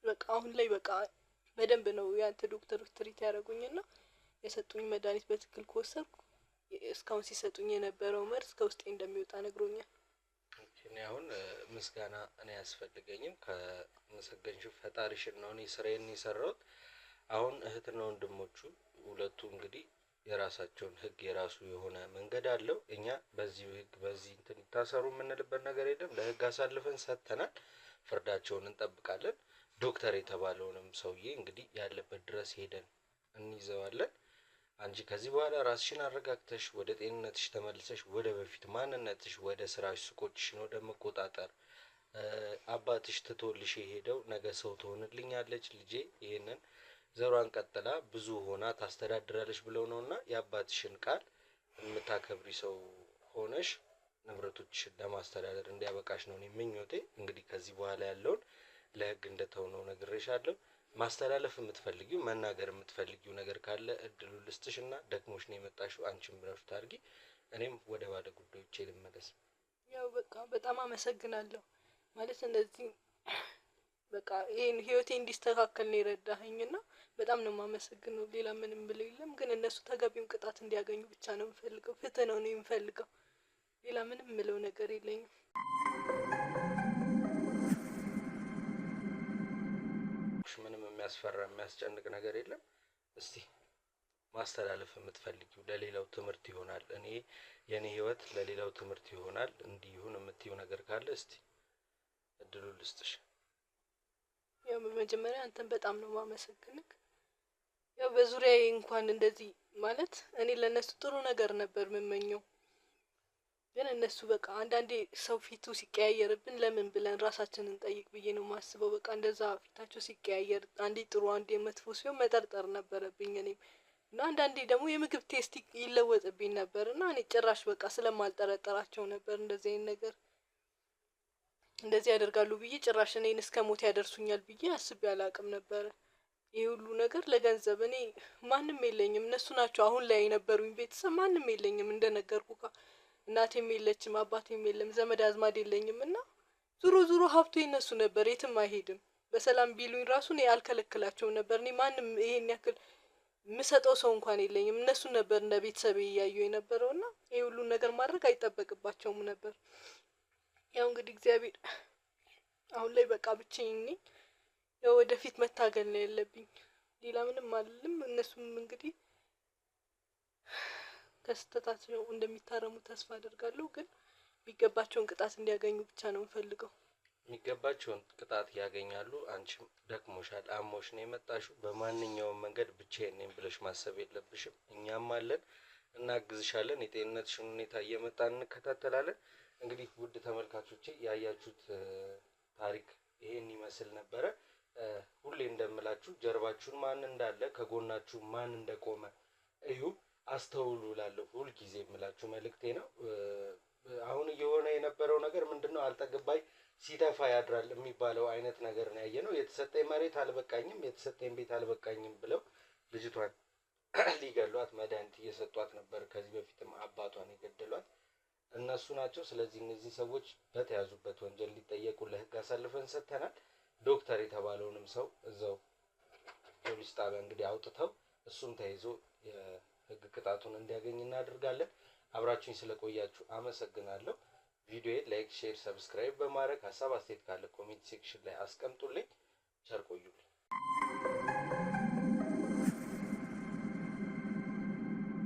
በቃ አሁን ላይ በቃ በደንብ ነው ያንተ ዶክተሮች ትሪት ያደረጉኝና የሰጡኝ መድኃኒት በትክክል ከወሰድኩ እስካሁን ሲሰጡኝ የነበረው መርዝ ከውስጤ እንደሚወጣ ነግሮኛል። እኔ አሁን ምስጋና እኔ ያስፈልገኝም ከመሰገንሽው ፈጣሪሽን ነው። እኔ ስራዬን የሰራሁት። አሁን እህትና ወንድሞቹ ሁለቱ እንግዲህ የራሳቸውን ህግ የራሱ የሆነ መንገድ አለው። እኛ በዚህ ህግ በዚህ እንትን ይታሰሩ የምንልበት ነገር የለም። ለህግ አሳልፈን ሰጥተናል። ፍርዳቸውን እንጠብቃለን። ዶክተር የተባለውንም ሰውዬ እንግዲህ ያለበት ድረስ ሄደን እንይዘዋለን። አንቺ ከዚህ በኋላ ራስሽን አረጋግተሽ ወደ ጤንነትሽ ተመልሰሽ ወደ በፊት ማንነትሽ ወደ ስራሽ ሱቆችሽን ወደ መቆጣጠር አባትሽ ትቶልሽ የሄደው ነገ ሰው ትሆንልኛለች ልጄ ይሄንን ዘሯን ቀጥላ ብዙ ሆና ታስተዳድራለች ብለው ነውና የአባትሽን ቃል የምታከብሪ ሰው ሆነሽ ንብረቶችሽን ለማስተዳደር እንዲያበቃሽ ነው እኔ ምኞቴ። እንግዲህ ከዚህ በኋላ ያለውን ለህግ እንደተውነው ነግሬሻለሁ። ማስተላለፍ የምትፈልጊው መናገር የምትፈልጊው ነገር ካለ እድሉ ልስጥሽና ደክሞሽ ነው የመጣሽው። አንቺም ረፍት አድርጊ፣ እኔም ወደ ባለ ጉዳዮቼ ልመለስ። ያው በቃ በጣም አመሰግናለሁ። ማለት እንደዚህ በቃ ይሄን ህይወቴ እንዲስተካከል ነው የረዳኸኝና በጣም ነው የማመሰግነው። ሌላ ምንም ብለው የለም። ግን እነሱ ተገቢውን ቅጣት እንዲያገኙ ብቻ ነው የምፈልገው። ፍትህ ነው የምፈልገው። ሌላ ምንም ምለው ነገር የለኝም። ምንም የሚያስፈራ የሚያስጨንቅ ነገር የለም። እስቲ ማስተላለፍ የምትፈልጊው ለሌላው ትምህርት ይሆናል፣ እኔ የኔ ህይወት ለሌላው ትምህርት ይሆናል እንዲሁን የምትይው ነገር ካለ እስቲ እድሉ ልስጥሽ። ያው በመጀመሪያ አንተን በጣም ነው ማመሰግንክ። ያው በዙሪያዬ እንኳን እንደዚህ ማለት እኔ ለነሱ ጥሩ ነገር ነበር የምመኘው። ግን እነሱ በቃ አንዳንዴ ሰው ፊቱ ሲቀያየርብን ለምን ብለን ራሳችንን ጠይቅ ብዬ ነው ማስበው። በቃ እንደዛ ፊታቸው ሲቀያየር አንዴ ጥሩ አንዴ መጥፎ ሲሆን መጠርጠር ነበረብኝ እኔም እና አንዳንዴ ደግሞ የምግብ ቴስት ይለወጥብኝ ነበርና እኔ ጭራሽ በቃ ስለማልጠረጠራቸው ነበር እንደዚህ አይነት ነገር እንደዚህ ያደርጋሉ ብዬ ጭራሽ እኔን እስከ ሞት ያደርሱኛል ብዬ አስቤ አላቅም ነበር። ይሄ ሁሉ ነገር ለገንዘብ እኔ ማንም የለኝም። እነሱ ናቸው አሁን ላይ የነበሩኝ ቤተሰብ ማንም የለኝም እንደነገርኩካ እናቴም የለችም አባቴም የለም ዘመድ አዝማድ የለኝምና ዙሮ ሀብቱ የነሱ ነበር የትም አይሄድም። በሰላም ቢሉኝ ራሱ እኔ አልከለክላቸውም ነበር። እኔ ማንም ይሄን ያክል ምሰጠው ሰው እንኳን የለኝም። እነሱ ነበር እንደ ቤተሰብ እያዩ የነበረውና ይሄ ሁሉ ነገር ማድረግ አይጠበቅባቸውም ነበር። ያው እንግዲህ እግዚአብሔር አሁን ላይ በቃ ብቻዬን ነኝ። ያው ወደፊት መታገል ነው ያለብኝ። ሌላ ምንም አልልም። እነሱም እንግዲህ ከስተታቸው እንደሚታረሙ ተስፋ አደርጋለሁ። ግን የሚገባቸውን ቅጣት እንዲያገኙ ብቻ ነው የምፈልገው። የሚገባቸውን ቅጣት ያገኛሉ። አንቺም ደክሞሻል፣ አሞሽ ነው የመጣሽው። በማንኛውም መንገድ ብቻዬን ነኝ ብለሽ ማሰብ የለብሽም። እኛም አለን፣ እናግዝሻለን። የጤንነትሽን ሁኔታ እየመጣን እንከታተላለን። እንግዲህ ውድ ተመልካቾቼ ያያችሁት ታሪክ ይሄን ይመስል ነበረ። ሁሌ እንደምላችሁ ጀርባችሁን ማን እንዳለ ከጎናችሁ ማን እንደቆመ እዩ፣ አስተውሉ እላለሁ። ሁልጊዜ የምላችሁ መልእክቴ ነው። አሁን እየሆነ የነበረው ነገር ምንድነው? አልጠግባይ ሲተፋ ያድራል የሚባለው አይነት ነገር ነው ያየነው። የተሰጠኝ መሬት አልበቃኝም፣ የተሰጠኝ ቤት አልበቃኝም ብለው ልጅቷን ሊገሏት መድኃኒት እየሰጧት ነበር። ከዚህ በፊትም አባቷን የገደሏት እነሱ ናቸው። ስለዚህ እነዚህ ሰዎች በተያዙበት ወንጀል ሊጠየቁ ለህግ አሳልፈን ሰጥተናል። ዶክተር የተባለውንም ሰው እዛው ፖሊስ ጣቢያ እንግዲህ አውጥተው እሱም ተይዞ የህግ ቅጣቱን እንዲያገኝ እናደርጋለን። አብራችሁኝ ስለቆያችሁ አመሰግናለሁ። ቪዲዮዬን ላይክ፣ ሼር፣ ሰብስክራይብ በማድረግ ሀሳብ አስተያየት ካለ ኮሜንት ሴክሽን ላይ አስቀምጡልኝ። ቸር ቆዩልኝ።